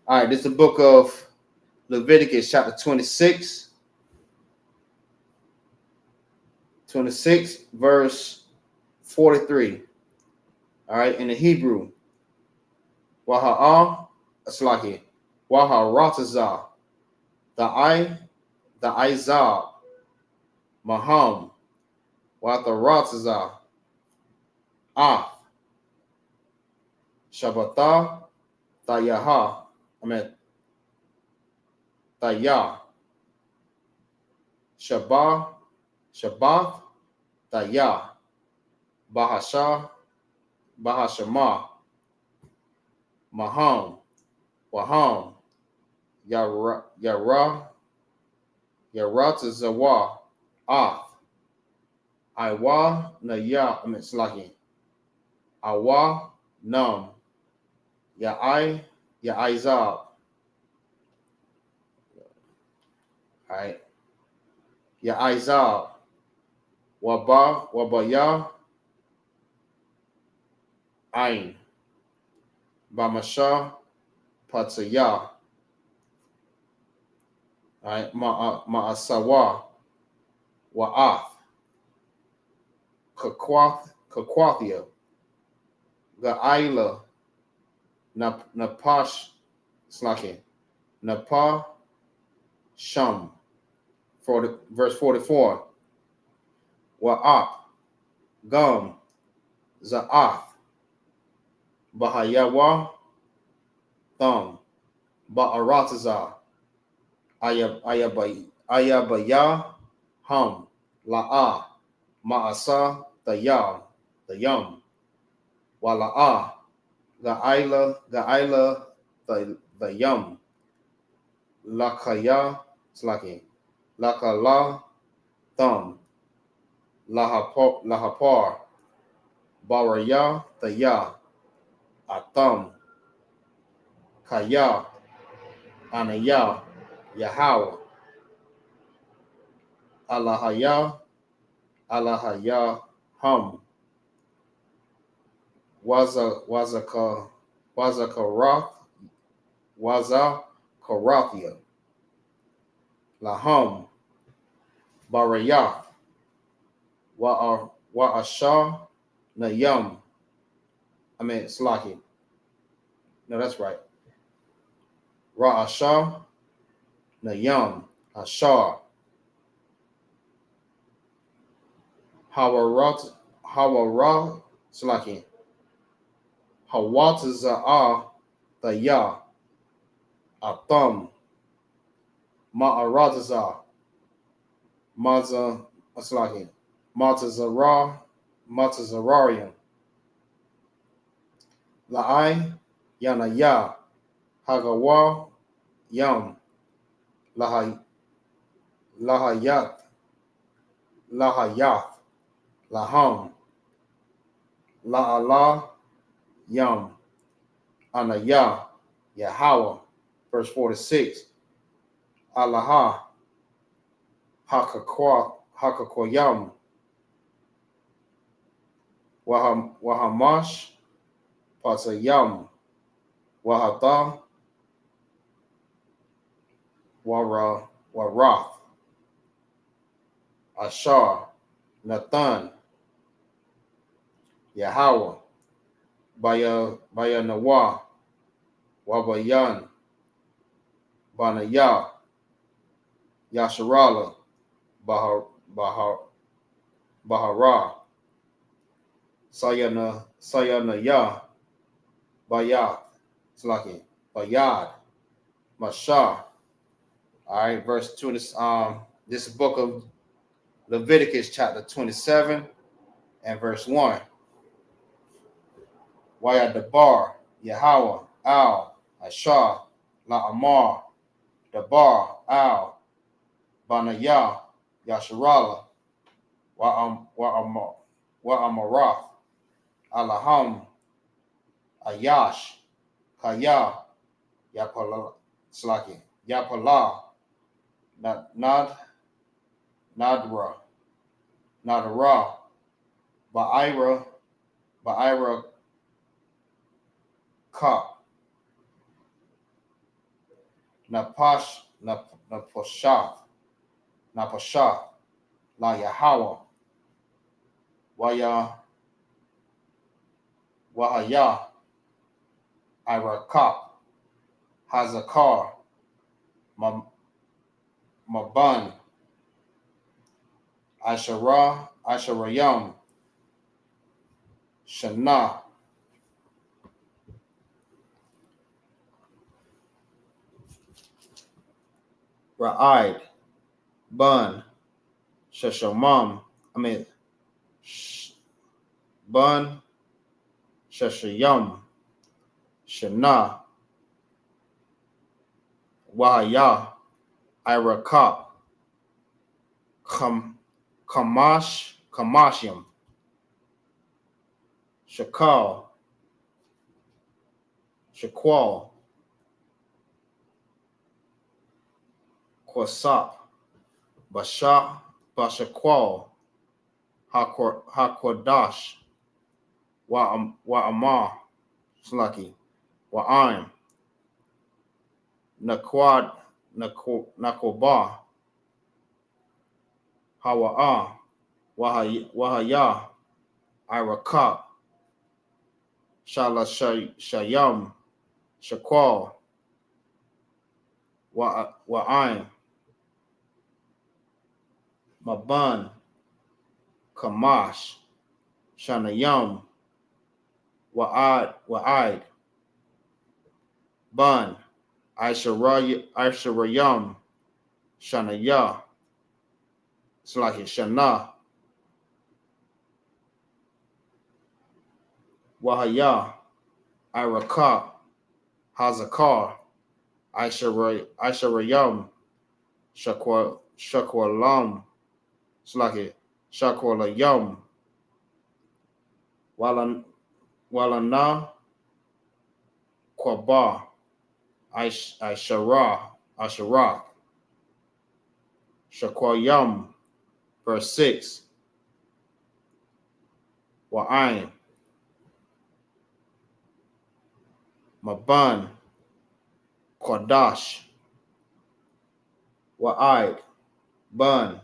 All right, this is the book of Leviticus, chapter 26. 26, verse 43. All right, in the Hebrew. Waha'ah, Aslaki. Waharatazah. The Izab. Maham. Watharatazah. Ah. Shabbatah. Tayaha. Tayah. Shabbath. Tayah. Bahashama. Maham. Waham. Yaratazawa. Ah. Iwa Naya. Slaki. Awa Nam. Izab. All right. Izab. Wabaya. Ain. Bamasha. Pataya. All right. Ma'asawa. Wa'ath. Kakwathia. Ga'ila. Napash. Slaki. Napa. Sham. Verse 44. Wa'ap. Gum. Za'ath. Bahayawa. Thumb. Ba'aratazah. Ayabaya. Hum. La'ah. Ma'asa. The yum. Wala'ah. Ga'ila. The yum. Lakaya. Slaki. Lakala. Thumb. Lahapar. Baraya. The ya. Atham. Kaya. Anaya. Yahweh. Alahaya. Hum. Wazakarath. Wazakarathia. Lahum. Barayah. Wa'asha. Nayum. Slaki. No, that's right. Ra'asha. Nayum. Ashar. Hawarat. Slaki. Hawataza'ah. The ya. Atham. Ma'aratazah. Maza. Slaki. Matazararian. La'ai. Yanaya. Hagawa. Yum. Lahayath. Laham. La'ala. Yum. Anaya. Yahweh. Verse 46. Alaha. Hakakoyam. Wahamash. Pasayam. Wahata. Warath. Ashar. Nathan. Yahweh. Bayanawa. Wabayan. Banaya. Yasharala. Bahara. Sayanaya. Bayath. Slaki. Bayad. Mashah. All right, verse 20. This is the book of Leviticus, chapter 27, and verse 1. Wayadabar, Yahweh, Al, Ashar, La'amar, Dabar, Al, Banayah, Yasharala, Wa'amarath, Alaham, Ayash, Kaya, Slaki. Yapala. Nadra. Nadra. Ba'ira. Ba'ira. Ka. Napash. Napashath. Napashath. La Yahweh. Wahaya. Irakap. Hazakar. Maban. Asharayam. Shana. Ra'id. Bun. Shashamam. Bun. Shashayam. Shana. Wahaya. Irakap. Kamashim. Shakal. Shaqual. Kwasap. Bashaqual. Hakwadash. Wa'amah. Slaki. Wa'im. Nakwaba. Hawa'ah. Wahaya. Irakap. Shayam. Shaqual. Wa'im. Maban. Kamash. Shanayam. Wa'id. Ban. Aisharayam. Shanaya. Slaki. Shana. Wahaya. Irakap. Hazakar. Aisharayam. Shakwalam. Slaki. Shakwalayam. Walana. Kwaba. Asharah. Shakwayam. Verse 6. Wa'ain. Maban. Kwadash. Wa'id. Bun.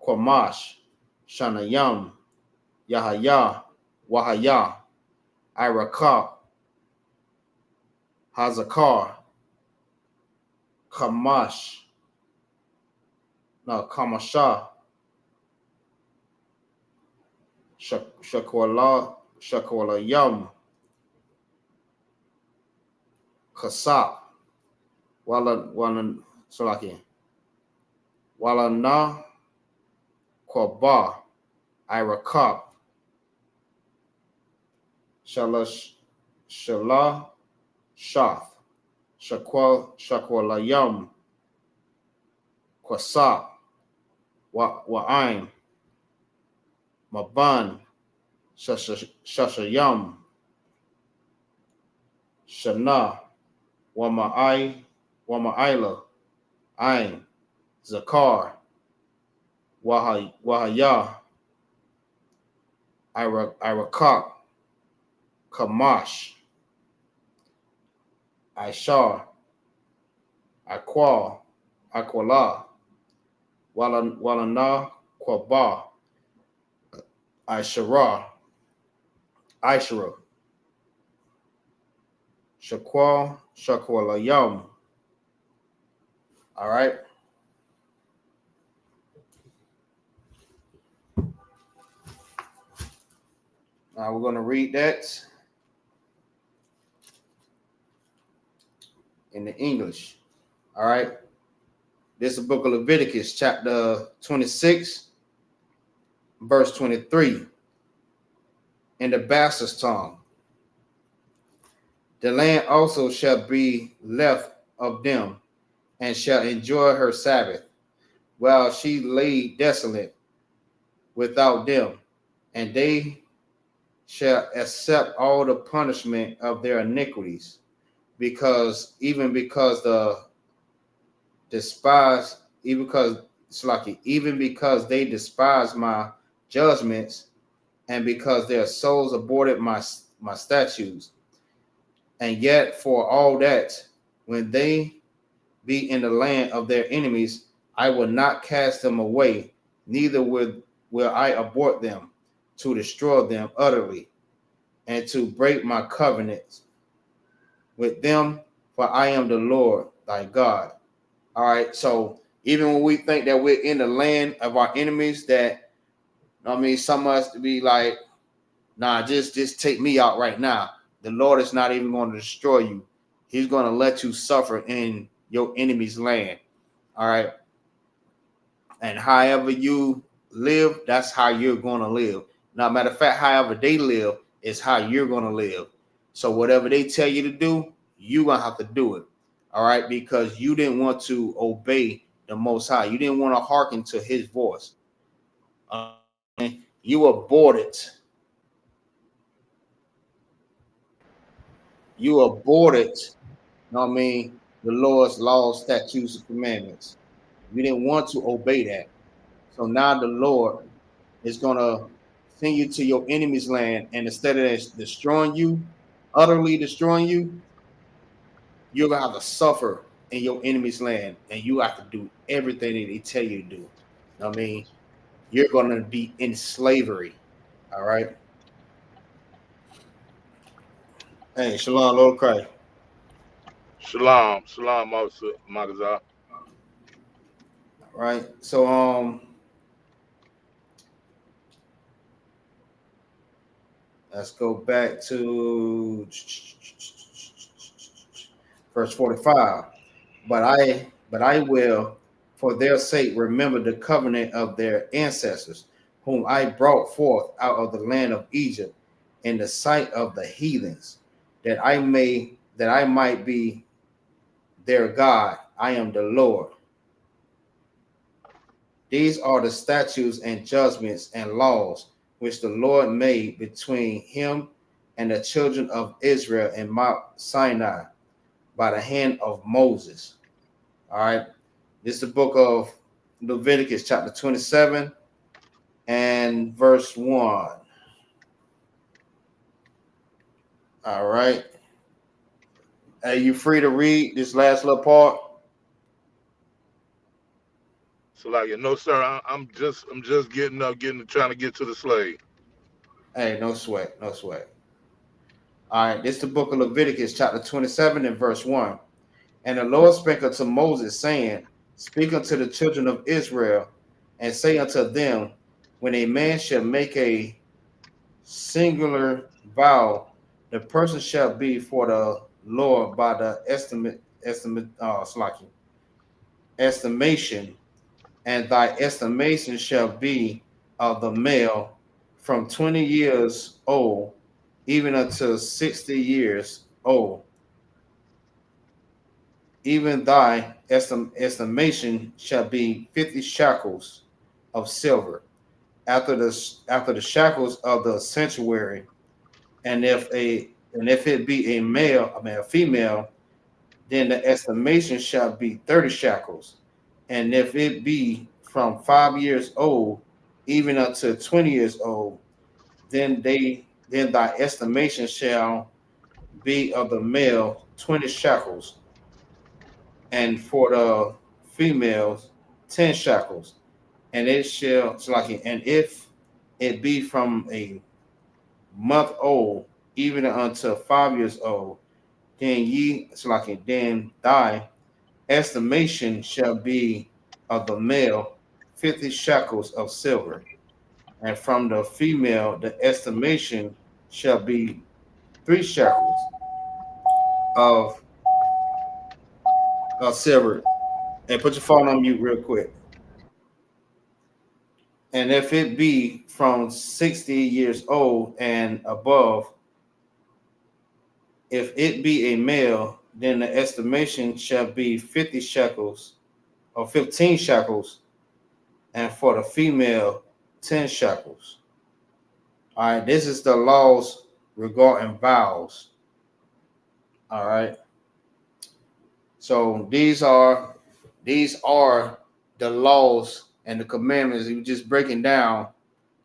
Kwamash. Shanayam. Yahaya. Wahaya. Irakap. Hazakar. Kamasha. Shakwalayam. Kasap. Walana. Kwaba. Irakap. Shalah. Shath. Shakwalayam. Kwasap. Wa'ain. Maban. Shashayam. Shana. Wama'ila. Ain. Zakar. Wahaya. Irakak. Kamash. Ishar. Aquala. Walana. Kwaba. Ishara. Shakwalayam. All right. Now we're going to read that in the English. All right. This is the book of Leviticus, chapter 26, verse 23. In the bastard's tongue. The land also shall be left of them, and shall enjoy her Sabbath, while she lay desolate without them, and they shall accept all the punishment of their iniquities, because even because the despise, even because it's like even because they despise my judgments, and because their souls aborted my statutes, and yet for all that, when they be in the land of their enemies, I will not cast them away, neither will I abort them, to destroy them utterly, and to break my covenants with them, for I am the Lord thy God. All right. So even when we think that we're in the land of our enemies, that I mean, some of us to be like, nah, just take me out right now. The Lord is not even going to destroy you. He's going to let you suffer in your enemy's land. All right. And however you live, that's how you're going to live. Now, matter of fact, however they live is how you're going to live. So whatever they tell you to do, you're going to have to do it. All right. Because you didn't want to obey the Most High. You didn't want to hearken to his voice. You aborted. You aborted, you know what I mean, the Lord's laws, statutes, and commandments. You didn't want to obey that. So now the Lord is going to send you to your enemy's land, and instead of destroying you, utterly destroying you, you're going to have to suffer in your enemy's land, and you have to do everything that they tell you to do. You know what I mean? You're going to be in slavery. All right? Hey, Shalom, Lord Christ. Shalom, shalom, MAGAZAR. All right? So, let's go back to verse 45. But I will, for their sake, remember the covenant of their ancestors, whom I brought forth out of the land of Egypt in the sight of the heathens, that I might be their God. I am the Lord. These are the statutes and judgments and laws which the Lord made between him and the children of Israel in Mount Sinai by the hand of Moses. All right. This is the book of Leviticus, chapter 27 and verse 1. All right. Are you free to read this last little part? So like, no, sir, I'm just trying to get to the slave. Hey, no sweat, no sweat. All right. This is the book of Leviticus, chapter 27 and verse 1. And the Lord spake unto Moses, saying, Speak unto the children of Israel, and say unto them, When a man shall make a singular vow, the person shall be for the Lord by the estimation, and thy estimation shall be of the male from 20 years old even until 60 years old. Even thy estimation shall be 50 shekels of silver after the shackles of the sanctuary. And if it be a female, then the estimation shall be 30 shekels. And if it be from 5 years old, even unto 20 years old, then thy estimation shall be of the male 20 shekels, and for the females 10 shekels. And it shall and if it be from a month old, even unto 5 years old, then thy estimation shall be of the male 50 shekels of silver, and from the female the estimation shall be 3 shekels of, silver. And put your phone on mute real quick. And if it be from 60 years old and above, if it be a male, then the estimation shall be 50 shekels or 15 shekels, and for the female, 10 shekels. All right, this is the laws regarding vows. All right. So these are the laws and the commandments. You just breaking down,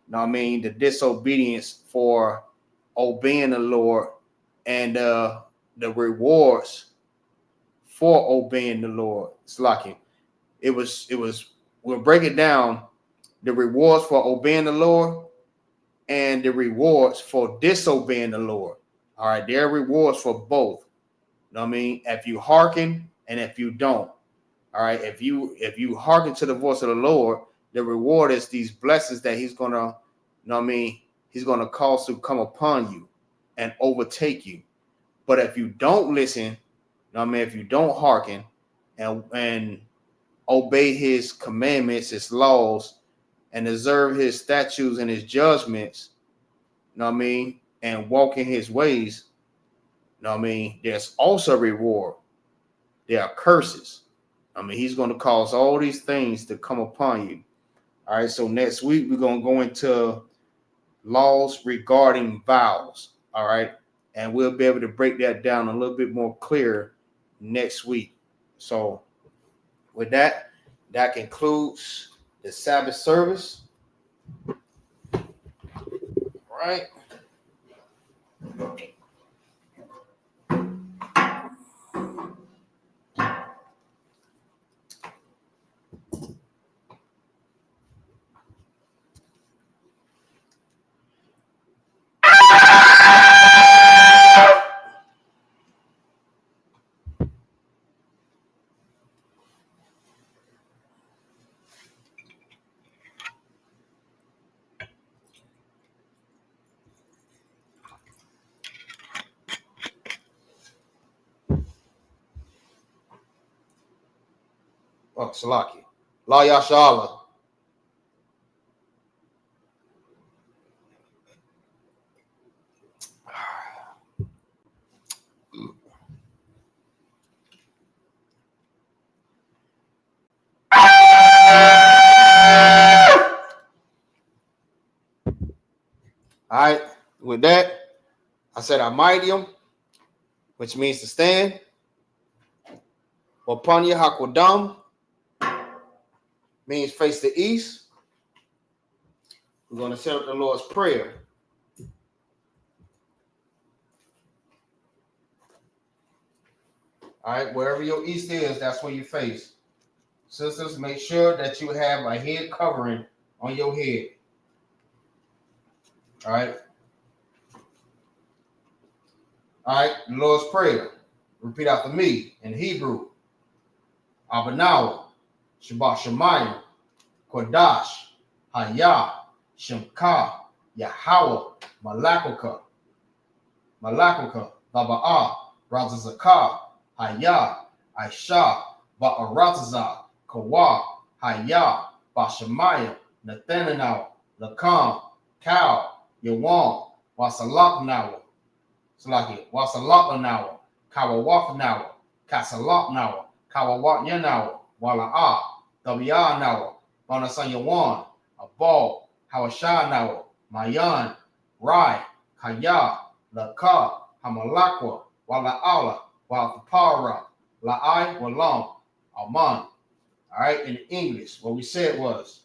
you know what I mean, the disobedience for obeying the Lord and the rewards for obeying the Lord. It's like it was we'll break it down, the rewards for obeying the Lord and the rewards for disobeying the Lord. All right, there are rewards for both. You know what I mean? If you hearken and if you don't. All right, if you hearken to the voice of the Lord, the reward is these blessings that he's gonna, you know what I mean, he's gonna cause to come upon you and overtake you. But if you don't listen, you know what I mean, if you don't hearken and obey his commandments, his laws, and observe his statutes and his judgments, you know what I mean, and walk in his ways, you know what I mean, there's also reward. There are curses. I mean, he's going to cause all these things to come upon you. All right, so next week we're going to go into laws regarding vows. All right, and we'll be able to break that down a little bit more clear next week. So with that, that concludes the Sabbath service. All right. Oh, Salaki. La Yashala. All right. With that, I said Amidium, which means to stand. Wapanya Hakwadam means face the east. We're going to set up the Lord's Prayer. All right, wherever your east is, that's where you face. Sisters, make sure that you have a head covering on your head. All right. All right, the Lord's Prayer. Repeat after me in Hebrew. Abanawa, Shabbat Shemayim, Kodash, Hayah, Shemka, Yahweh, Malakuka, Baba'ah, Razazakah, Hayah, Aisha, Ba'aratazah, Kawa, Hayah, Bashamayim, Nathanael, Lakam, Cow, Yawan, Wasalaknawa, Salaki, Wasalaknawa, Kawawafnawa, Kasalaknawa, Kawawatnyanawa, Wala'ah, Tabiyanawa, Banasanyawan, Abal, Hawashanawa, Mayan, Rai, Kaya, Laka, Hamalakwa, Wala'ala, Walapara, La'ai, Walam, Aman. All right, in English, what we said was,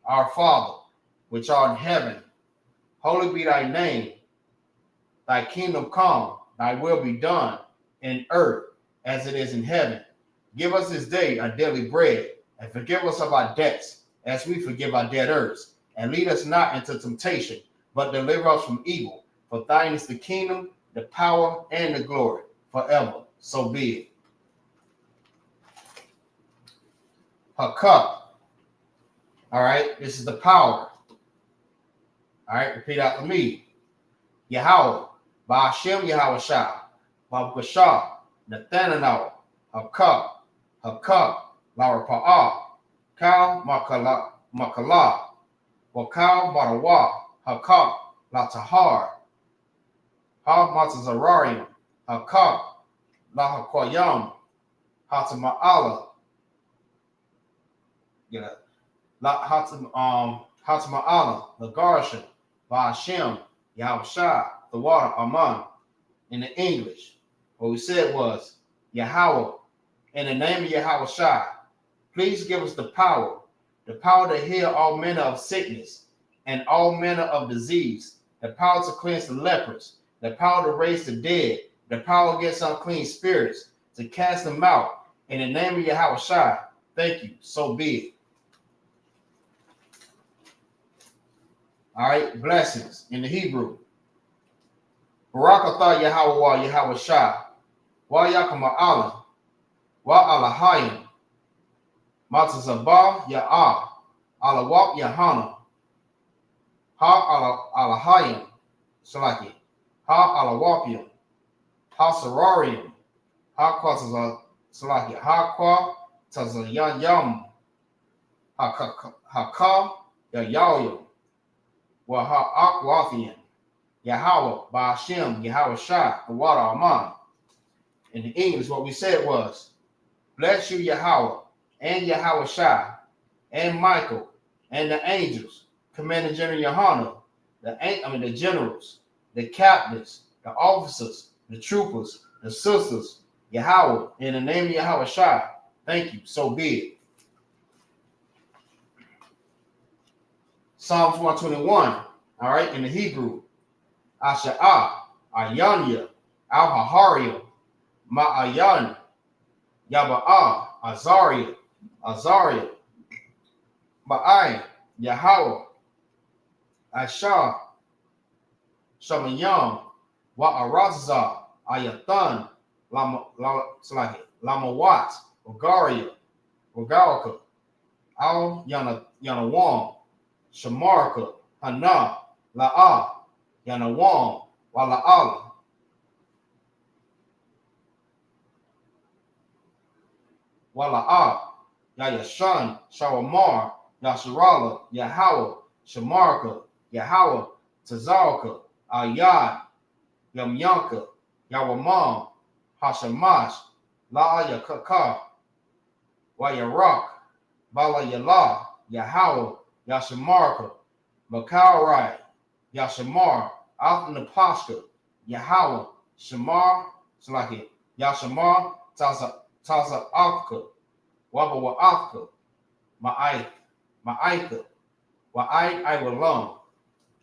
Our Father, which art in heaven, holy be thy name. Thy kingdom come, thy will be done in earth as it is in heaven. Give us this day our daily bread, and forgive us of our debts, as we forgive our debtors. And lead us not into temptation, but deliver us from evil. For thine is the kingdom, the power, and the glory, forever. So be it. Hakah. All right, this is the power. All right, repeat after me. Yahweh, Ba'ashem Yahweh Shah, Babashah, Nathanael, Hakah, Lara Pa'ah, Kal Makala, Wakal Marawa, Hakah, Latahar, Ha Matazararium, Hakah, Lahakwayam, Hatama'ala, Hatama'ala, Lagarsha, Ba'ashem, Yahushua, the water, Aman. In the English, what we said was Yahweh, In the name of Yahweh Shai, please give us the power to heal all manner of sickness and all manner of disease, the power to cleanse the lepers, the power to raise the dead, the power against unclean spirits, to cast them out. In the name of Yahweh Shai, thank you. So be it. All right, blessings in the Hebrew. Barak atah Yahweh wa Yahweh Shai, wa yakama Allah, wa alahayim, matazabah ya'ah, alawap yahanna, ha alahayim, salaki, ha alawapim, ha sararium, ha kwataza salaki, ha kwa tazayayam, ha ka yayayim, wa ha akwathian. Yahweh, Ba'ashem, Yahweh Shai, the water Aman. In the English, what we said was, bless you, Yahweh, and Yahweh Shai, and Michael, and the angels, Commander General Yohanna, the generals, the captains, the officers, the troopers, the sisters, Yahweh, in the name of Yahweh Shai. Thank you, so be it. Psalms 121, all right, in the Hebrew. Asha'ah, Ayanya, Al-Hahariya, Ma'ayan, Yaba'ah, Azariah, Ma'ay, Yahweh, Ashah, Shamayam, Wa'arazah, Ayathan, Lamawat, Wagaria, Wagaraka, Yanawam, Shamarka, Hana, La'ah, Yanawam, Wala'ala, Wala'ah, Yayashan, Shawamar, Yasharala, Yahweh, Shamarka, Yahweh, Tazalka, Ayad, Yamyanka, Yawamam, Hashamash, La'ayakaka, Wayarak, Bala Yala, Yahweh, Yashamarka, Makarai, Yashamar, Althanapaska, Yahweh, Shamar, Salaki, Yashamar, Taza Afka, Wabawa Afka, Ma'aika, Wa'ai I will long.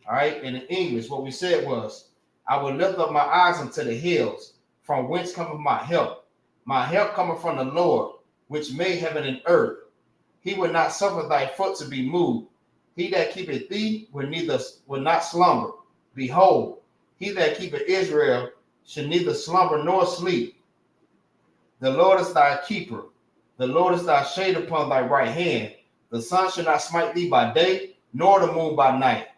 All right, in English, what we said was, I will lift up my eyes unto the hills, from whence cometh my help. My help cometh from the Lord, which made heaven and earth. He will not suffer thy foot to be moved. He that keepeth thee will not slumber. Behold, he that keepeth Israel shall neither slumber nor sleep. The Lord is thy keeper. The Lord is thy shade upon thy right hand. The sun shall not smite thee by day, nor the moon by night.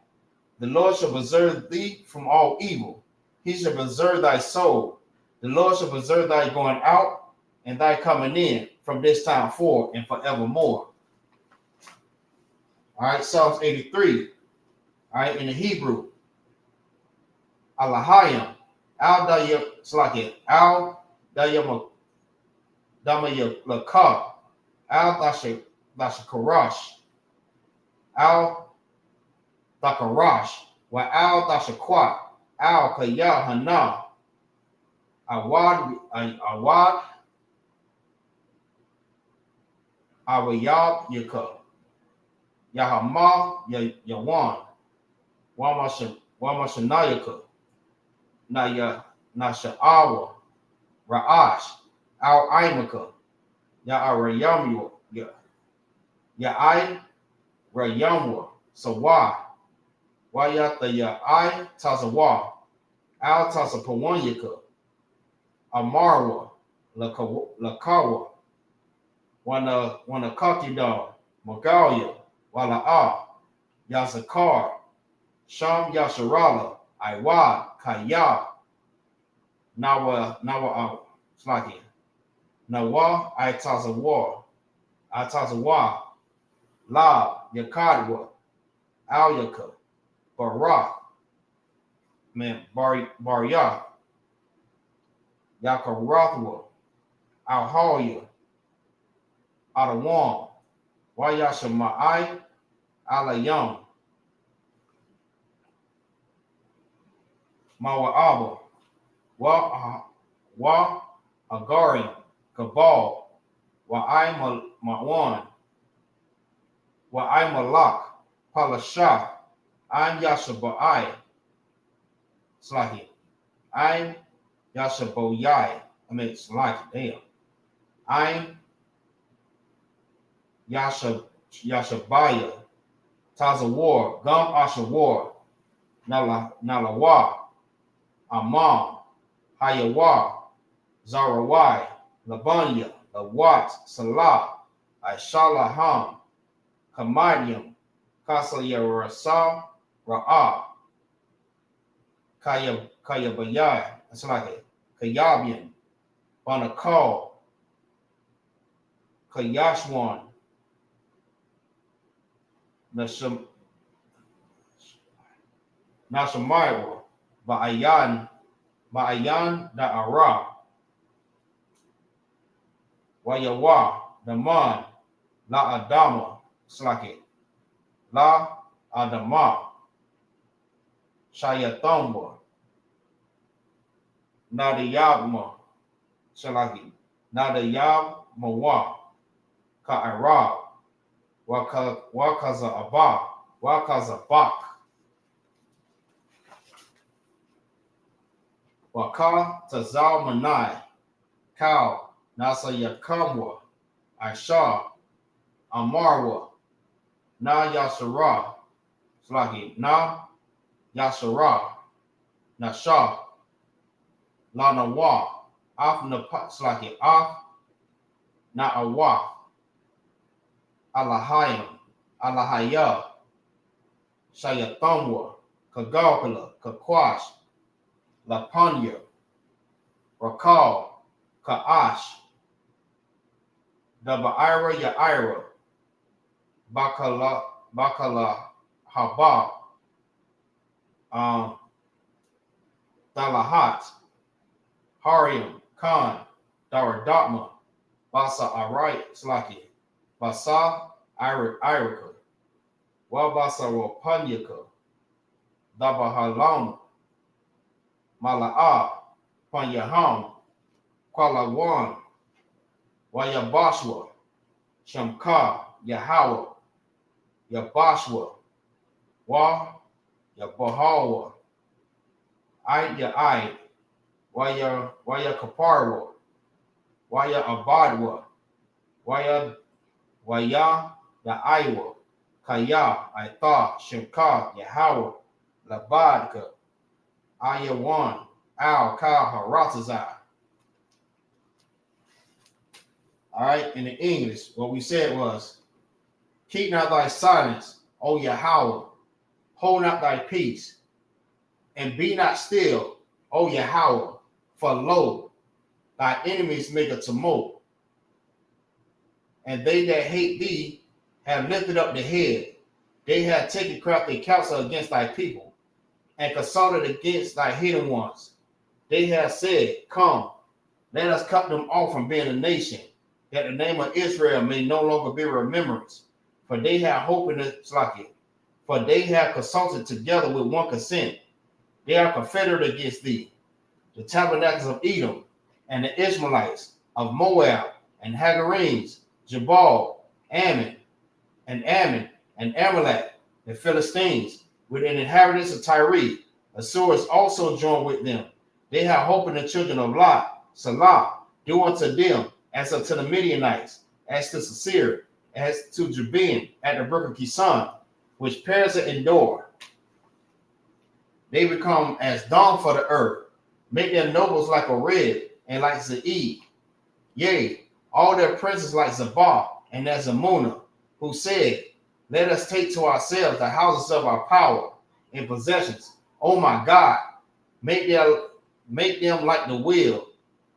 The Lord shall preserve thee from all evil. He shall preserve thy soul. The Lord shall preserve thy going out and thy coming in from this time forth and forevermore. All right, Psalms 83. All right, in the Hebrew. Alahayim, Al-Dayim, Slakia, Al-Dayim, Damayalaka, Al-Dashakarash, Al-Dakarash, Wa Al-Dashakwat, Al-Kayahana, Awad, Awayab Yaka, Yahama Yawan, Wamashanayaka, Nasha'awa, Ra'ash, Al-Aimaka, Ya'arayamwa, Ya'ai Rayamwa, Sawa, Wayata Ya'ai Tazawa, Al-Tazapawanyaka, Amarwa, Lakawa, Wanakakidar, Magalia, Wala'a, Yazakar, Sham Yasharala, Iwad, Kaya, Nawa, Slaki, Nawa, Itazawa, La, Yakadwa, Alyaka, Barak, Barya, Yakarathwa, Alhaya, Adawam, Wayashama'ai, Alayam, Mawa'aba, Wa Agarian, Kabal, Mawan, Malak, Palashah, I'm Yashabai, Slahi, I'm Yashaboyai, Slahi, damn, I'm Yashabaya, Tazawar, Gum Ashawar, Nalawa, Amam, Hayawa, Zarawai, Labanya, Lawat, Salah, Aishalaham, Kamadium, Kasayarasa, Ra'ah, Kayabayai, that's like it, Kayabian, Banakal, Kayashwan, Nashamayra, Ba'ayan Da'ara, Wayawa, Daman, La Adama, Slaki, La Adama, Shayatamba, Nadiyabma, Shalaki, Nadiyab Mawa, Ka'arab, Wakaza Abba, Wakaza Bak, Waka Tazal Manai, Kau, Nasa Yakamwa, Aisha, Amarwa, Na Yasara, Slaki, Na Yasara, Nasha, Lanawa, Af Napa, Slaki, Af Na'awa, Alahayam, Alahaya, Shayathamwa, Kagalkala, Kakwash, Lapanya, Rakal, Ka'ash, Daba'ira Ya'ira, Bakala Haba, Dalahat, Hariam, Khan, Daradatma, Basa Arai Slaki, Basa Irika, Wabasa Wapanyaka, Dabahalam, Mala'a, Panyaham, Kwalawan, Wayabashwa, Shamka, Yahawa, Yabashwa, Wa, Yabahawa, Ai, Waya Kaparwa, Waya Abadwa, Waya Yaiwa, Kaya, Aitha, Shimka, Yahawa, Labadka, Ayawan, Al Ka Haratazai. All right, in the English, what we said was, keep not thy silence, O Yahweh, hold not thy peace, and be not still, O Yahweh, for lo, thy enemies make a tumult, and they that hate thee have lifted up the head. They have taken crafty counsel against thy people, and consulted against thy hidden ones. They have said, come, let us cut them off from being a nation, that the name of Israel may no longer be remembrance. For they have hope in the Slakia. For they have consulted together with one consent. They are confederate against thee, the tabernacles of Edom, and the Ishmaelites of Moab, and Hagarenes, Jabal, Ammon, and Amalek, the Philistines, with an inhabitants of Tyre. Assyrians also joined with them. They have hope in the children of Lot, Salah, do unto them as unto the Midianites, as to Sisera, as to Jabin at the brook of Kison, which Persia endure. They become as dawn for the earth, make their nobles like a red, and like Zeid. Yea, all their princes like Zabah and Azamuna, who said, let us take to ourselves the houses of our power and possessions. Oh my God, make them like the wheel,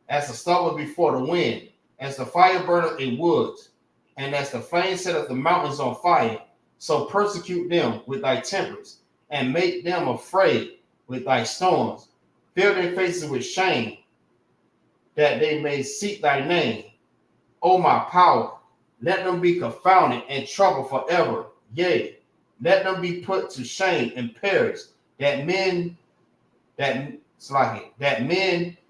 as the stubble before the wind, as the fire burneth in woods, and as the flame setteth the mountains on fire. So persecute them with thy tempests, and make them afraid with thy storms. Fill their faces with shame, that they may seek thy name. O my power, let them be confounded and troubled forever. Yea, let them be put to shame and perish, that men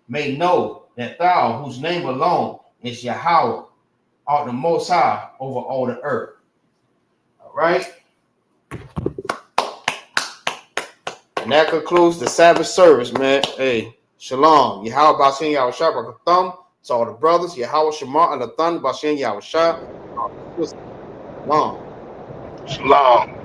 may know that thou, whose name alone is Yahweh, of the Most High over all the earth. All right. And that concludes the Sabbath service, man. Hey, shalom. Yahweh Bashin Yahweh Shah Thumb. To all the brothers, Yahweh Shema and the Thun Bashin Yahweh Shah. Shalom. Shalom.